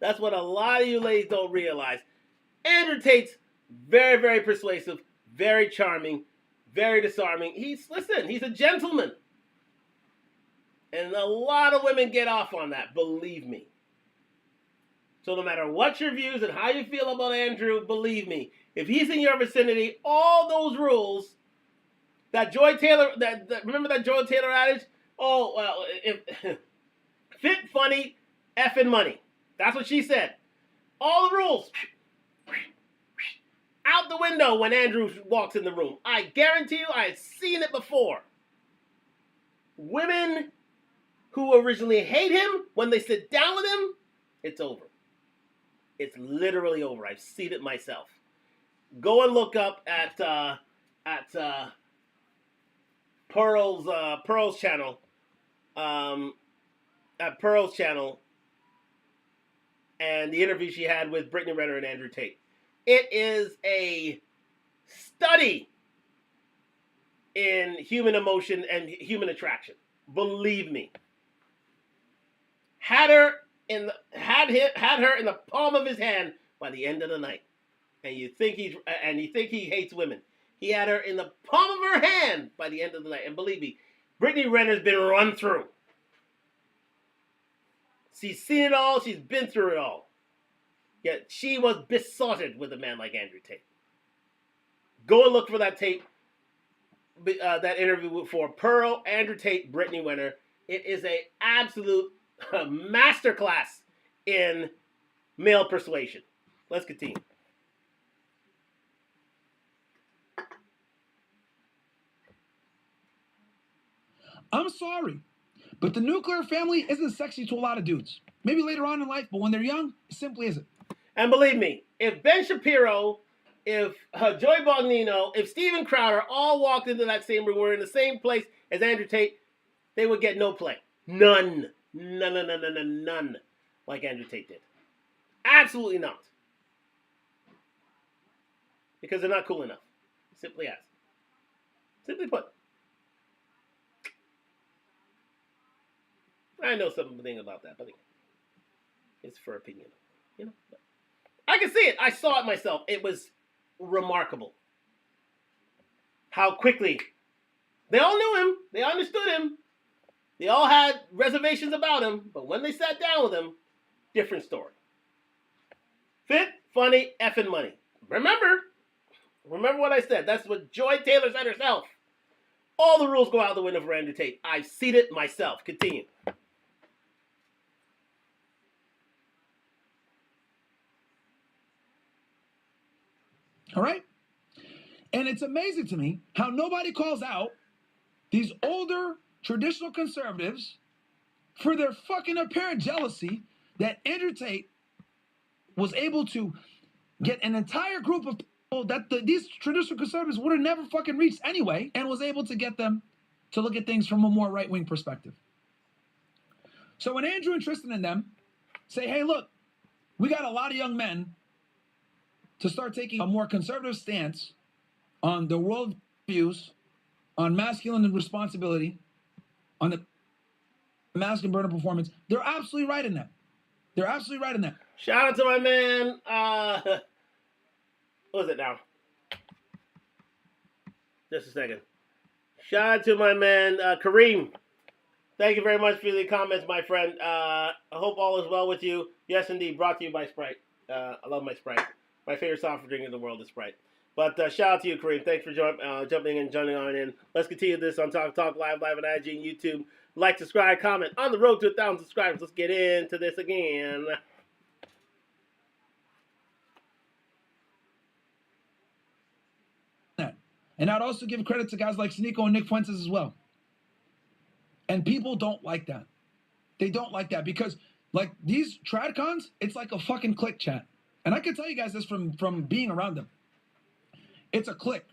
That's what a lot of you ladies don't realize. Andrew Tate's very, very persuasive, very charming, very disarming. He's a gentleman. And a lot of women get off on that, believe me. So no matter what your views and how you feel about Andrew, believe me, if he's in your vicinity, all those rules, that Joy Taylor, remember that Joy Taylor adage? Oh, well, fit, funny, effing money. That's what she said. All the rules out the window when Andrew walks in the room. I guarantee you, I've seen it before. women who originally hate him, when they sit down with him, it's over. It's literally over. I've seen it myself. Go and look up at Pearl's channel, at Pearl's channel, and the interview she had with Brittany Renner and Andrew Tate. It is a study in human emotion and human attraction. Believe me. Had her in the palm of his hand by the end of the night. And you think he hates women. He had her in the palm of her hand by the end of the night. And believe me, Brittany Renner's been run through. She's seen it all. She's been through it all. Yet she was besotted with a man like Andrew Tate. Go and look for that tape, that interview for Pearl, Andrew Tate, Brittany Renner. It is an absolute masterclass in male persuasion. Let's continue. I'm sorry, but the nuclear family isn't sexy to a lot of dudes. Maybe later on in life, but when they're young, it simply isn't. And believe me, if Ben Shapiro, if Joy Bognino, if Steven Crowder all walked into that same room, were in the same place as Andrew Tate, they would get no play. None. None. Like Andrew Tate did. Absolutely not. Because they're not cool enough. Simply as. Simply put. I know something about that, but it's for opinion. You know, I can see it. I saw it myself. It was remarkable. How quickly they all knew him. They understood him. They all had reservations about him. But when they sat down with him, different story. Fit, funny, effing money. Remember what I said. That's what Joy Taylor said herself. All the rules go out the window for Andrew Tate. I've seen it myself. Continue. All right? And it's amazing to me how nobody calls out these older traditional conservatives for their fucking apparent jealousy that Andrew Tate was able to get an entire group of people that these traditional conservatives would have never fucking reached anyway, and was able to get them to look at things from a more right-wing perspective. So when Andrew and Tristan and them say, hey, look, we got a lot of young men to start taking a more conservative stance on the world views, on masculine responsibility, on the masculine burden performance, they're absolutely right in that. They're absolutely right in that. Shout out to my man, what was it now? Just a second. Shout out to my man, Kareem. Thank you very much for the comments, my friend. I hope all is well with you. Yes, indeed. Brought to you by Sprite. I love my Sprite. My favorite soft drink in the world is Sprite. But shout out to you, Kareem. Thanks for jumping and joining on in. Let's continue this on Talk Live on IG and YouTube. Like, subscribe, comment. On the road to 1,000 subscribers. Let's get into this again. And I'd also give credit to guys like Sneeko and Nick Fuentes as well. And people don't like that. They don't like that because, like, these tradcons, it's like a fucking click chat. And I can tell you guys this from being around them. It's a clique.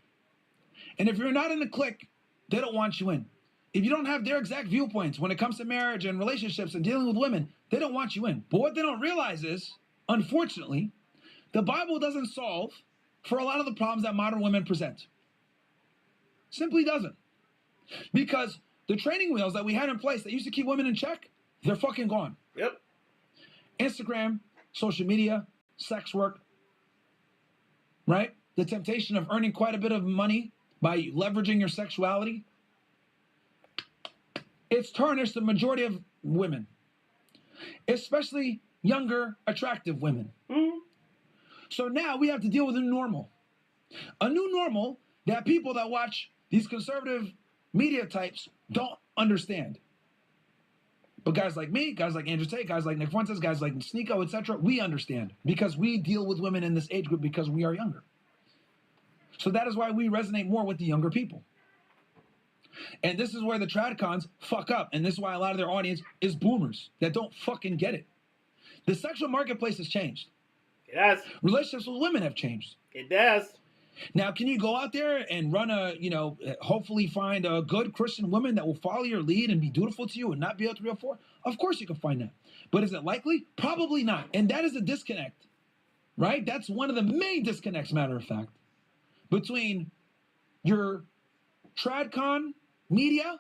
And if you're not in the clique, they don't want you in. If you don't have their exact viewpoints when it comes to marriage and relationships and dealing with women, they don't want you in. But what they don't realize is, unfortunately, the Bible doesn't solve for a lot of the problems that modern women present. Simply doesn't. Because the training wheels that we had in place that used to keep women in check, they're fucking gone. Yep. Instagram, social media, sex work, right? The temptation of earning quite a bit of money by leveraging your sexuality. It's tarnished the majority of women, especially younger, attractive women. Mm-hmm. So now we have to deal with a new normal. A new normal that people that watch these conservative media types don't understand. But guys like me, guys like Andrew Tate, guys like Nick Fuentes, guys like Sneeko, etc., we understand because we deal with women in this age group because we are younger. So that is why we resonate more with the younger people. And this is where the tradcons fuck up. And this is why a lot of their audience is boomers that don't fucking get it. The sexual marketplace has changed. It has. Relationships with women have changed. It does. Now, can you go out there and run hopefully find a good Christian woman that will follow your lead and be dutiful to you and not be a 304? Of course you can find that. But is it likely? Probably not. And that is a disconnect, right? That's one of the main disconnects, matter of fact, between your tradcon media,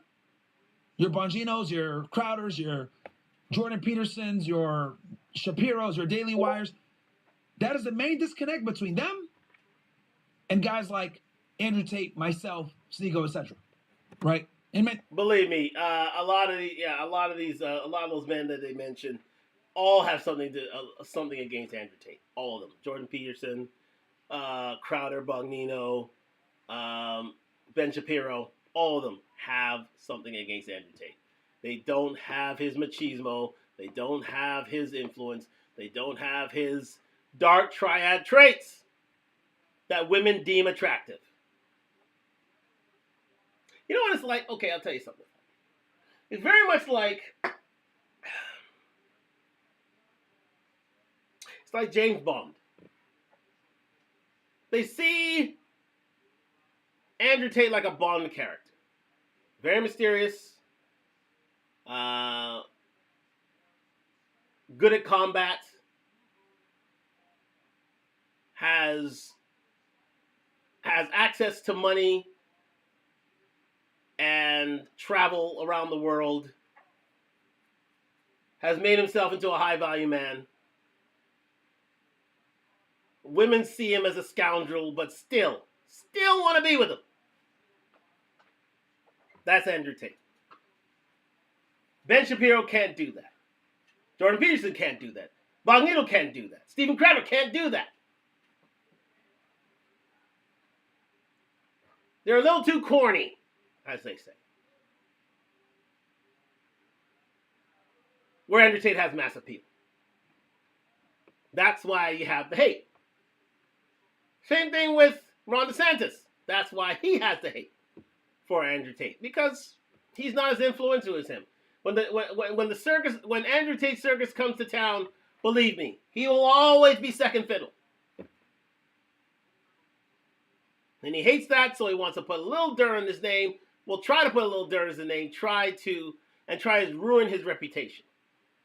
your Bonginos, your Crowders, your Jordan Petersons, your Shapiros, your Daily Wires. That is the main disconnect between them and guys like Andrew Tate, myself, Sneeko, etc. Right? And believe me, a lot of those men that they mentioned all have something against Andrew Tate. All of them. Jordan Peterson, Crowder, Bongino, Ben Shapiro, all of them have something against Andrew Tate. They don't have his machismo. They don't have his influence. They don't have his dark triad traits that women deem attractive. You know what it's like? Okay, I'll tell you something. It's very much like, it's like James Bond. They see Andrew Tate like a Bond character. Very mysterious. Good at combat. Has access to money and travel around the world. Has made himself into a high-value man. Women see him as a scoundrel, but still want to be with him. That's Andrew Tate. Ben Shapiro can't do that. Jordan Peterson can't do that. Bongino can't do that. Stephen Crowder can't do that. They're a little too corny, as they say. Where Andrew Tate has mass appeal. That's why you have the hate. Same thing with Ron DeSantis. That's why he has the hate for Andrew Tate, because he's not as influential as him. When Andrew Tate's circus comes to town, believe me, he will always be second fiddle. And he hates that, so he wants to put a little dirt on his name. Will try to put a little dirt on his name, try to ruin his reputation.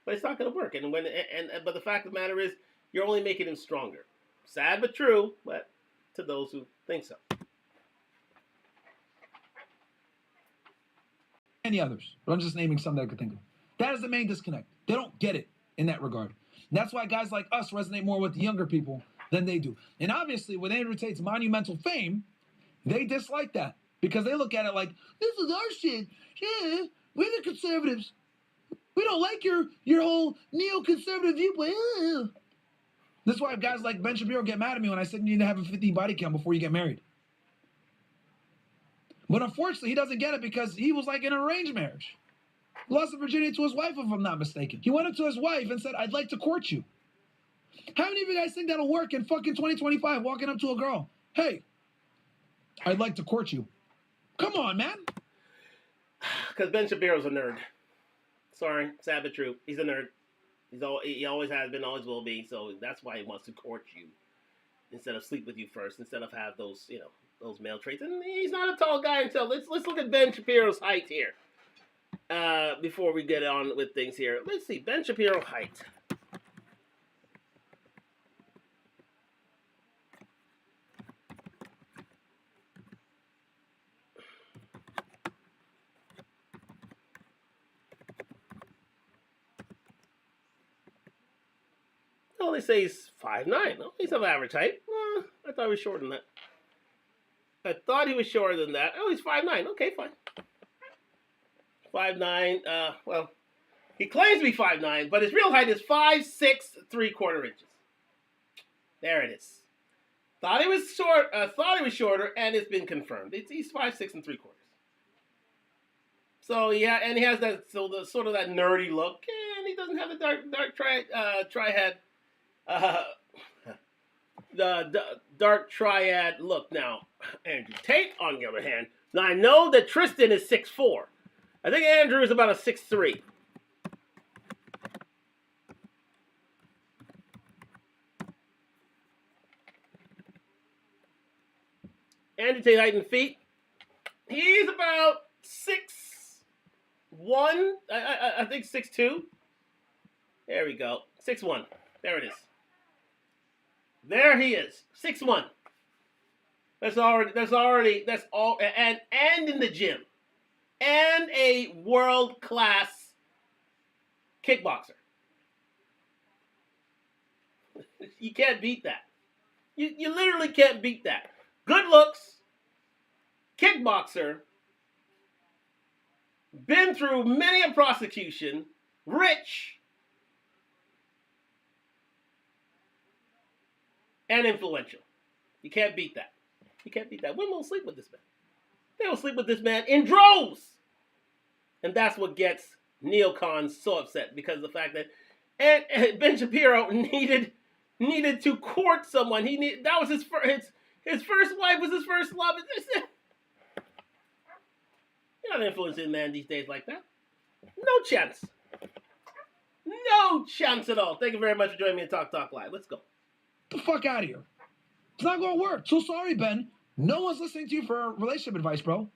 But it's not going to work. But the fact of the matter is, you're only making him stronger. Sad but true, but to those who think so. Any others, but I'm just naming some that I could think of. That is the main disconnect. They don't get it in that regard. And that's why guys like us resonate more with the younger people than they do. And obviously, with Andrew Tate's monumental fame, they dislike that because they look at it like, this is our shit. Yeah, we're the conservatives. We don't like your whole neoconservative viewpoint. That's why guys like Ben Shapiro get mad at me when I said you need to have a 50 body count before you get married. But unfortunately, he doesn't get it because he was like in an arranged marriage. Lost his virginity to his wife, if I'm not mistaken. He went up to his wife and said, I'd like to court you. How many of you guys think that'll work in fucking 2025, walking up to a girl? Hey, I'd like to court you. Come on, man. Because Ben Shapiro's a nerd. Sorry, sad but true. He's a nerd. He always has been, always will be. So that's why he wants to court you instead of sleep with you first, instead of have those, those male traits. And he's not a tall guy himself. Let's look at Ben Shapiro's height here. Before we get on with things here. Let's see, Ben Shapiro height. Oh, they say he's 5'9". Oh, he's of average height. I thought he was shorter than that. I thought he was shorter than that. Oh, he's 5'9". Okay, fine. 5'9". Well, he claims to be 5'9", but his real height is 5'6" 3/4 inches. There it is. Thought he was short. Thought he was shorter, and it's been confirmed. He's 5'6" 3/4. So yeah, and he has that sort of that nerdy look, and he doesn't have the dark triad the dark triad. Look now, Andrew Tate, on the other hand. Now I know that Tristan is 6'4". I think Andrew is about a 6'3". Andrew Tate height and feet. He's about 6'1". I think 6'2". There we go. 6'1". There it is. There he is. 6'1". That's all. And in the gym, and a world-class kickboxer. You can't beat that. You literally can't beat that. Good looks, kickboxer, been through many a prosecution, rich, and influential. You can't beat that. You can't beat that. Women will sleep with this man. They will sleep with this man in droves. And that's what gets neocons so upset, because of the fact that Ben Shapiro needed to court someone. That was his first wife was his first love. You're not influencing a man these days like that. No chance. No chance at all. Thank you very much for joining me on Talk Live. Let's go. The fuck out of here. It's not going to work. So sorry, Ben. No one's listening to you for relationship advice, bro.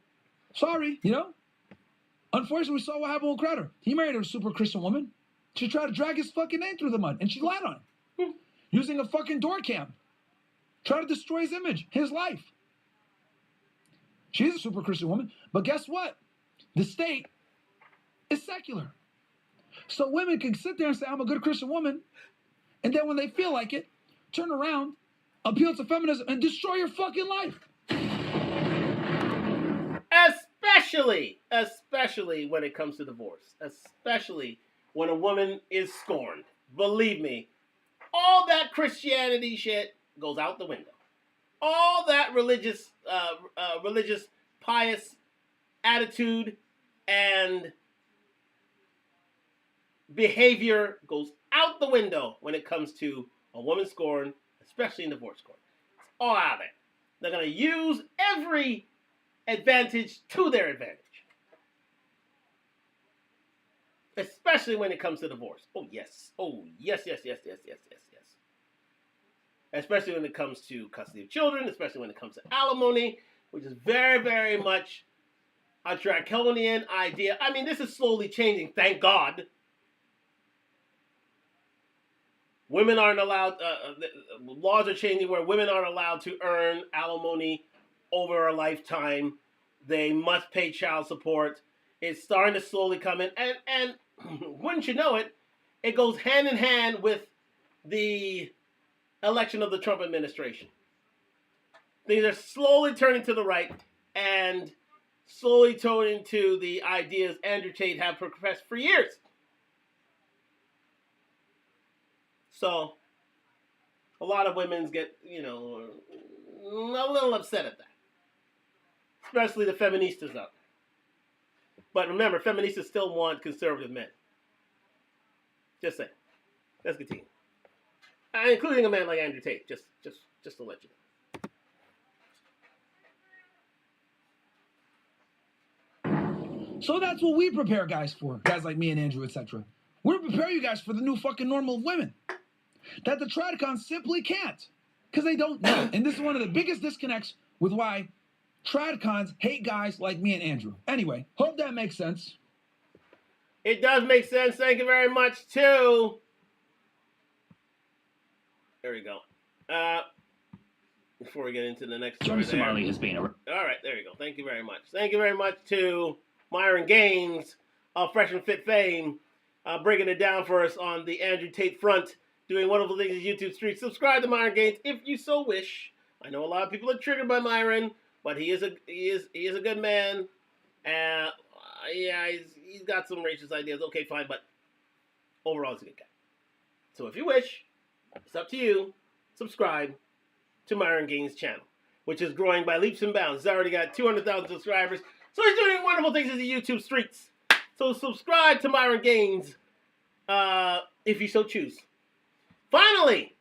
Sorry, you know? Unfortunately, we saw what happened with Crowder. He married a super Christian woman. She tried to drag his fucking name through the mud, and she lied on him. Using a fucking door cam. Try to destroy his image, his life. She's a super Christian woman, but guess what? The state is secular. So women can sit there and say, I'm a good Christian woman, and then when they feel like it, turn around, appeal to feminism, and destroy your fucking life. Especially when it comes to divorce. Especially when a woman is scorned. Believe me, all that Christianity shit goes out the window. All that religious, pious attitude and behavior goes out the window when it comes to a woman scorned, especially in divorce court. It's all out of there. They're going to use every advantage to their advantage. Especially when it comes to divorce. Oh, yes. Especially when it comes to custody of children, especially when it comes to alimony, which is very, very much a draconian idea. I mean, this is slowly changing, thank God. Women aren't allowed, laws are changing where women aren't allowed to earn alimony over a lifetime. They must pay child support. It's starting to slowly come in. And wouldn't you know it, it goes hand in hand with the election of the Trump administration. Things are slowly turning to the right and slowly turning to the ideas Andrew Tate have professed for years. So, a lot of women get, a little upset at that. Especially the feministas out there. But remember, feministas still want conservative men. Just saying. Let's continue. Including a man like Andrew Tate, just to let you know. So that's what we prepare guys for. Guys like me and Andrew, etc. We're prepare you guys for the new fucking normal of women. That the Tradcons simply can't. Because they don't know. And this is one of the biggest disconnects with why Tradcons hate guys like me and Andrew. Anyway, hope that makes sense. It does make sense. Thank you very much, too. There we go. Before we get into the next story, Somali has been all right, there you go. Thank you very much. Thank you very much to Myron Gaines of Fresh and Fit fame, breaking it down for us on the Andrew Tate front, doing wonderful things in YouTube streets. Subscribe to Myron Gaines if you so wish. I know a lot of people are triggered by Myron, but he is a good man. He's got some racist ideas. Okay, fine, but overall he's a good guy. So if you wish, it's up to you. Subscribe to Myron Gaines' channel, which is growing by leaps and bounds. He's already got 200,000 subscribers, so he's doing wonderful things in the YouTube streets. So subscribe to Myron Gaines if you so choose. Finally,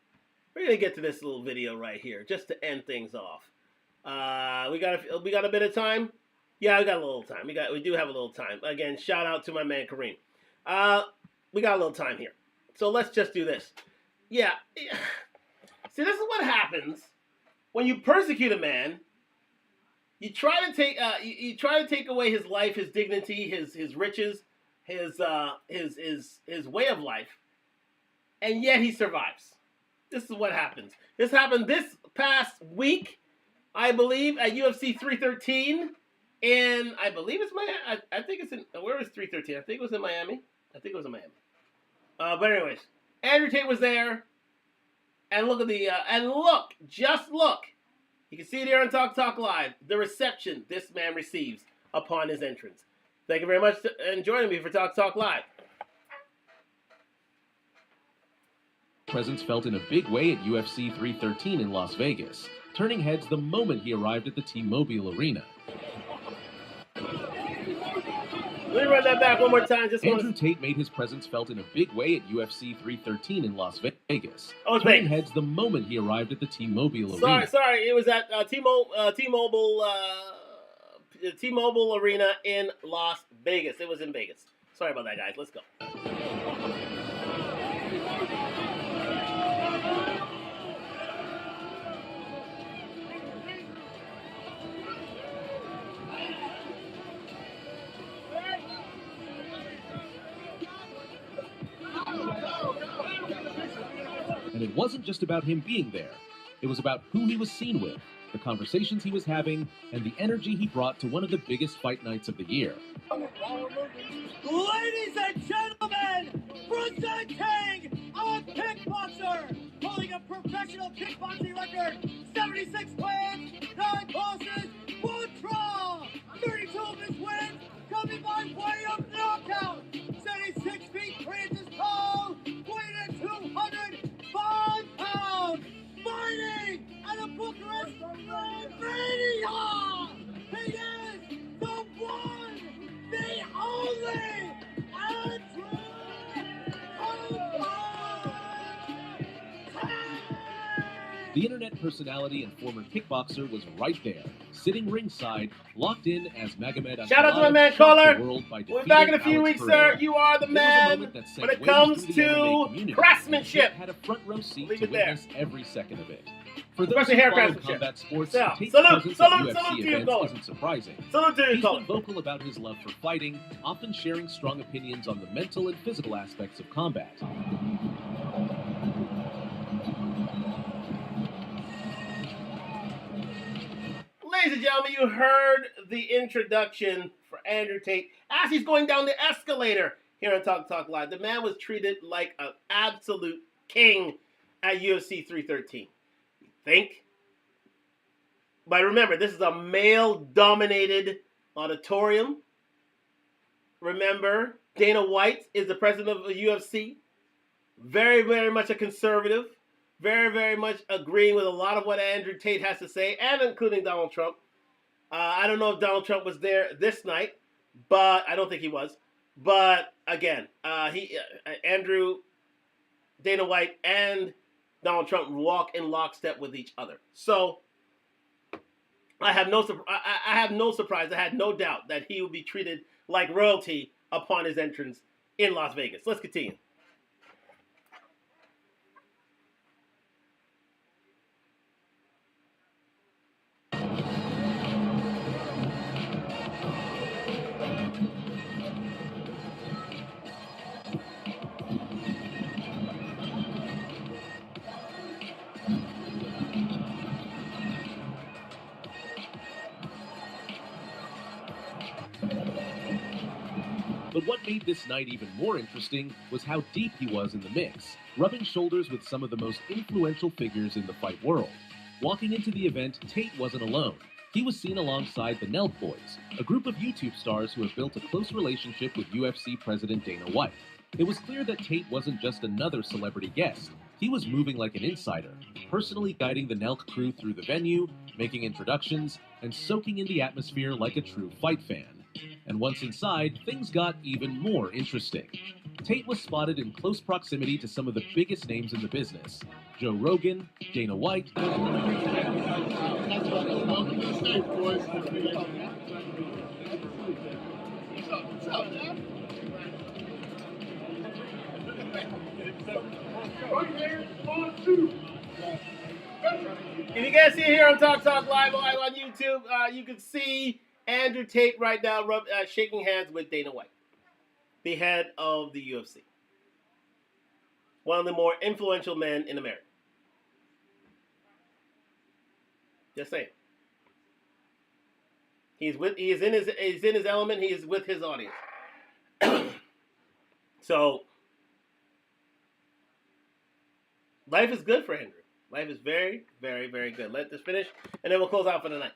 we're gonna get to this little video right here just to end things off. We got a bit of time. Yeah, we got a little time. We do have a little time. Again, shout out to my man Kareem. We got a little time here, so let's just do this. Yeah. See, this is what happens when you persecute a man. You try to take away his life, his dignity, his riches, his way of life, and yet he survives. This is what happens. This happened this past week, I believe, at UFC 313, and I believe it's Miami. I think it's in, where was 313? I think it was in Miami. But anyways, Andrew Tate was there, and look at just look. You can see it here on Talk Live, the reception this man receives upon his entrance. Thank you very much for joining me for Talk Live. Presence felt in a big way at UFC 313 in Las Vegas, turning heads the moment he arrived at the T-Mobile Arena. Let me run that back one more time. Andrew Tate made his presence felt in a big way at UFC 313 in Las Vegas, Vegas. turning heads the moment he arrived at the T-Mobile Arena. Sorry, it was at T-Mobile Arena in Las Vegas. It was in Vegas. Sorry about that, guys. Let's go. And it wasn't just about him being there. It was about who he was seen with, the conversations he was having, and the energy he brought to one of the biggest fight nights of the year. Ladies and gentlemen, presenting a kickboxer, holding a professional kickboxing record, 76 wins, 9 losses, 1 draw, 32 of his wins coming by way of knockout, 76 feet 3 inches tall, weighing at 205 pounds, fighting at a Bucharest Romania! He is the one, the only Andrew The internet personality and former kickboxer was right there, sitting ringside, locked in as Magomed Shout out to my man Caller. We're back in a few weeks, sir. You are the man when it comes to craftsmanship. Had a front row seat Leave to it there. witness every second of it. For those Especially who hair follow craftsmanship. combat sports, So, Tate's salute presence to at you, UFC events Caller. isn't surprising. Salute to you, He's Caller. been vocal about his love for fighting, often sharing strong opinions on the mental and physical aspects of combat. Ladies and gentlemen, you heard the introduction for Andrew Tate as he's going down the escalator here on Talk Live. The man was treated like an absolute king at UFC 313. You think? But remember, this is a male-dominated auditorium. Remember, Dana White is the president of the UFC. Very, very much a conservative. Very, very much agreeing with a lot of what Andrew Tate has to say, and including Donald Trump. I don't know if Donald Trump was there this night, but I don't think he was. But again, Andrew, Dana White, and Donald Trump walk in lockstep with each other. So I have no surprise. I had no doubt that he would be treated like royalty upon his entrance in Las Vegas. Let's continue. But what made this night even more interesting was how deep he was in the mix, rubbing shoulders with some of the most influential figures in the fight world. Walking into the event, Tate wasn't alone. He was seen alongside the Nelk Boys, a group of YouTube stars who have built a close relationship with UFC President Dana White. It was clear that Tate wasn't just another celebrity guest. He was moving like an insider, personally guiding the Nelk crew through the venue, making introductions, and soaking in the atmosphere like a true fight fan. And once inside, things got even more interesting. Tate was spotted in close proximity to some of the biggest names in the business. Joe Rogan, Dana White, Welcome to the stage, boys. What's up, man? If you guys see it here on Talk Live on YouTube, you can see Andrew Tate right now shaking hands with Dana White, the head of the UFC. One of the more influential men in America. Just saying. He's in his element. He is with his audience. So life is good for Andrew. Life is very, very, very good. Let this finish, and then we'll close out for the night.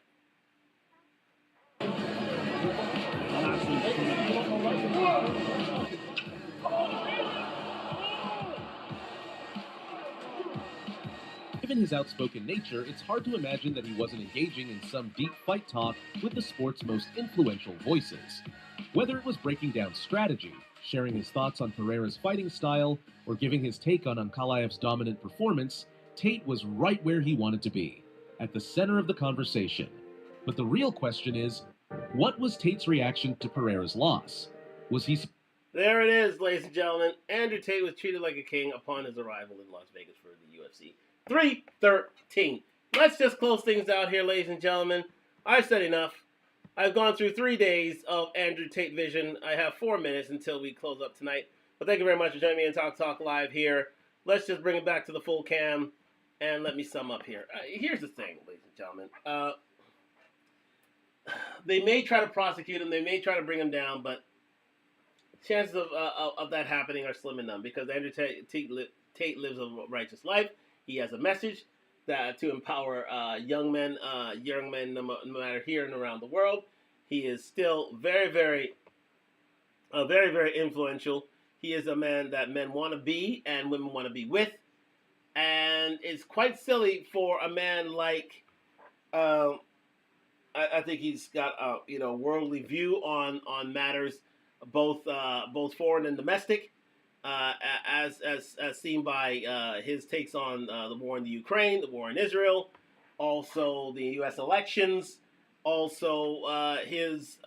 Given his outspoken nature, it's hard to imagine that he wasn't engaging in some deep fight talk with the sport's most influential voices. Whether it was breaking down strategy, sharing his thoughts on Pereira's fighting style, or giving his take on Ankalaev's dominant performance, Tate was right where he wanted to be, at the center of the conversation. But the real question is, what was Tate's reaction to Pereira's loss? Was he... There it is, ladies and gentlemen. Andrew Tate was treated like a king upon his arrival in Las Vegas for the UFC 313. Let's just close things out here, ladies and gentlemen. I've said enough. I've gone through 3 days of Andrew Tate vision. I have 4 minutes until we close up tonight. But thank you very much for joining me in Talk Live here. Let's just bring it back to the full cam. And let me sum up here. Here's the thing, ladies and gentlemen. They may try to prosecute him. They may try to bring him down. But chances of that happening are slim and none. Because Andrew Tate lives a righteous life. He has a message that to empower young men no matter here and around the world. He is still very, very influential. He is a man that men want to be and women want to be with. And it's quite silly for a man like, I think he's got a worldly view on matters both foreign and domestic, as seen by his takes on the war in the Ukraine, the war in Israel, also the U.S. elections, also his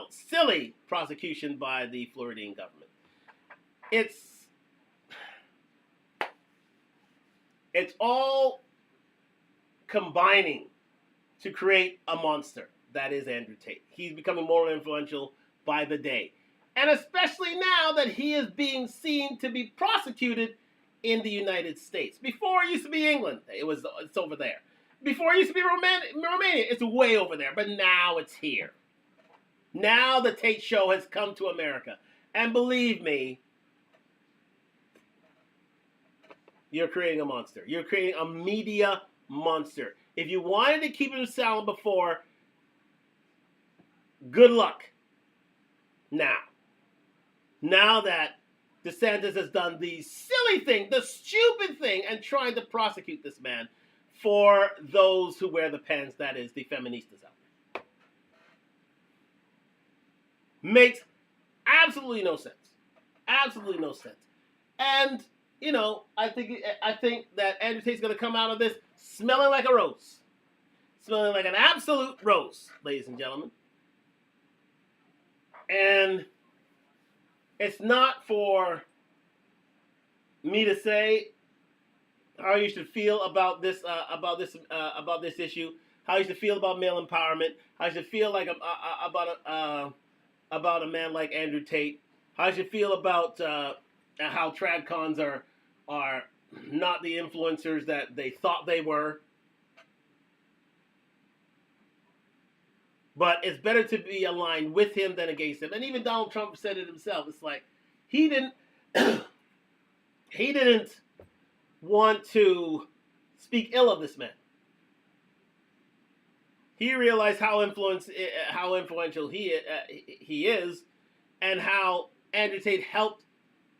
silly prosecution by the Floridian government. It's all combining to create a monster that is Andrew Tate. He's becoming more influential by the day. And especially now that he is being seen to be prosecuted in the United States. Before it used to be England. It's over there. Before it used to be Romania. It's way over there. But now it's here. Now the Tate Show has come to America. And believe me, you're creating a monster. You're creating a media monster. If you wanted to keep him silent before, good luck. Now that DeSantis has done the silly thing, the stupid thing, and trying to prosecute this man for those who wear the pants, that is, the feministas out there. Makes absolutely no sense. Absolutely no sense. And I think that Andrew Tate's going to come out of this smelling like a rose. Smelling like an absolute rose, ladies and gentlemen. And it's not for me to say how you should feel about this issue, how you should feel about male empowerment, how you should feel like about a man like Andrew Tate, how you should feel about how trad cons are not the influencers that they thought they were. But it's better to be aligned with him than against him. And even Donald Trump said it himself. It's like he didn't want to speak ill of this man. He realized how influential he is, and how Andrew Tate helped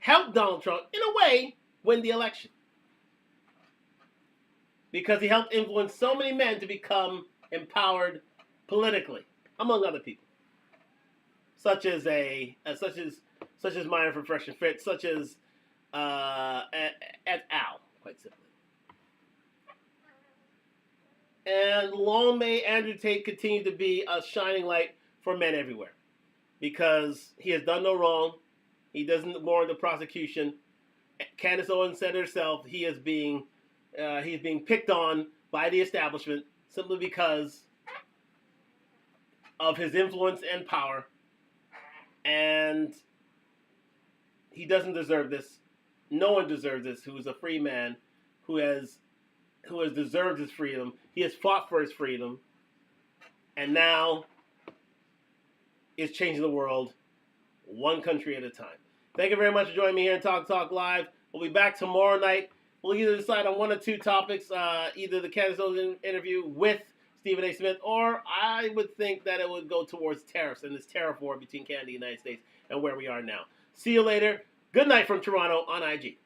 Donald Trump in a way win the election, because he helped influence so many men to become empowered politically, among other people, such as Minor from Fresh and Fit, such as et al., quite simply. And long may Andrew Tate continue to be a shining light for men everywhere, because he has done no wrong. He doesn't warrant the prosecution. Candace Owens said herself, he's being picked on by the establishment simply because of his influence and power, and he doesn't deserve this. No one deserves this. Who is a free man, who has deserved his freedom. He has fought for his freedom, and now is changing the world one country at a time. Thank you very much for joining me here in Talk Live. We'll be back tomorrow night. We'll either decide on one or two topics, either the Candace Owens interview with Stephen A. Smith, or I would think that it would go towards tariffs and this tariff war between Canada and the United States and where we are now. See you later. Good night from Toronto on IG.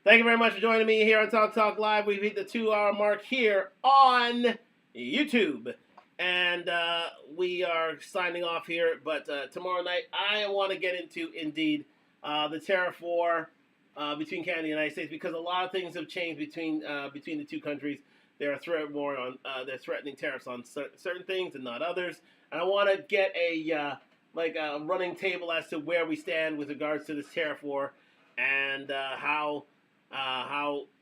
Thank you very much for joining me here on Talk Live. We've hit the 2-hour mark here on YouTube. And we are signing off here. But tomorrow night, I want to get into, indeed, the tariff war between Canada and the United States, because a lot of things have changed between the two countries. They're threatening tariffs on certain things and not others. And I want to get a running table as to where we stand with regards to this tariff war, and how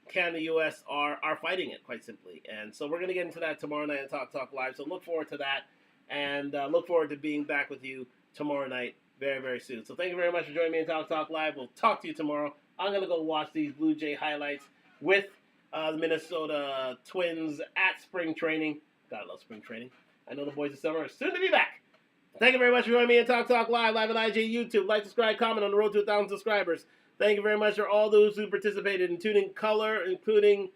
Canada and the U.S. are fighting it, quite simply. And so we're going to get into that tomorrow night on Talk Live. So look forward to that, and look forward to being back with you tomorrow night very, very soon. So thank you very much for joining me on Talk Live. We'll talk to you tomorrow. I'm going to go watch these Blue Jay highlights with the Minnesota Twins at spring training. God, I love spring training. I know the boys of summer are soon to be back. Thank you very much for joining me on Talk Live on IG, YouTube. Like, subscribe, comment on the road to 1,000 subscribers. Thank you very much for all those who participated in Tuning Color, including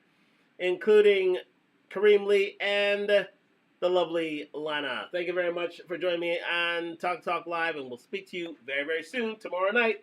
Kareem Lee and the lovely Lana. Thank you very much for joining me on Talk Live, and we'll speak to you very, very soon tomorrow night.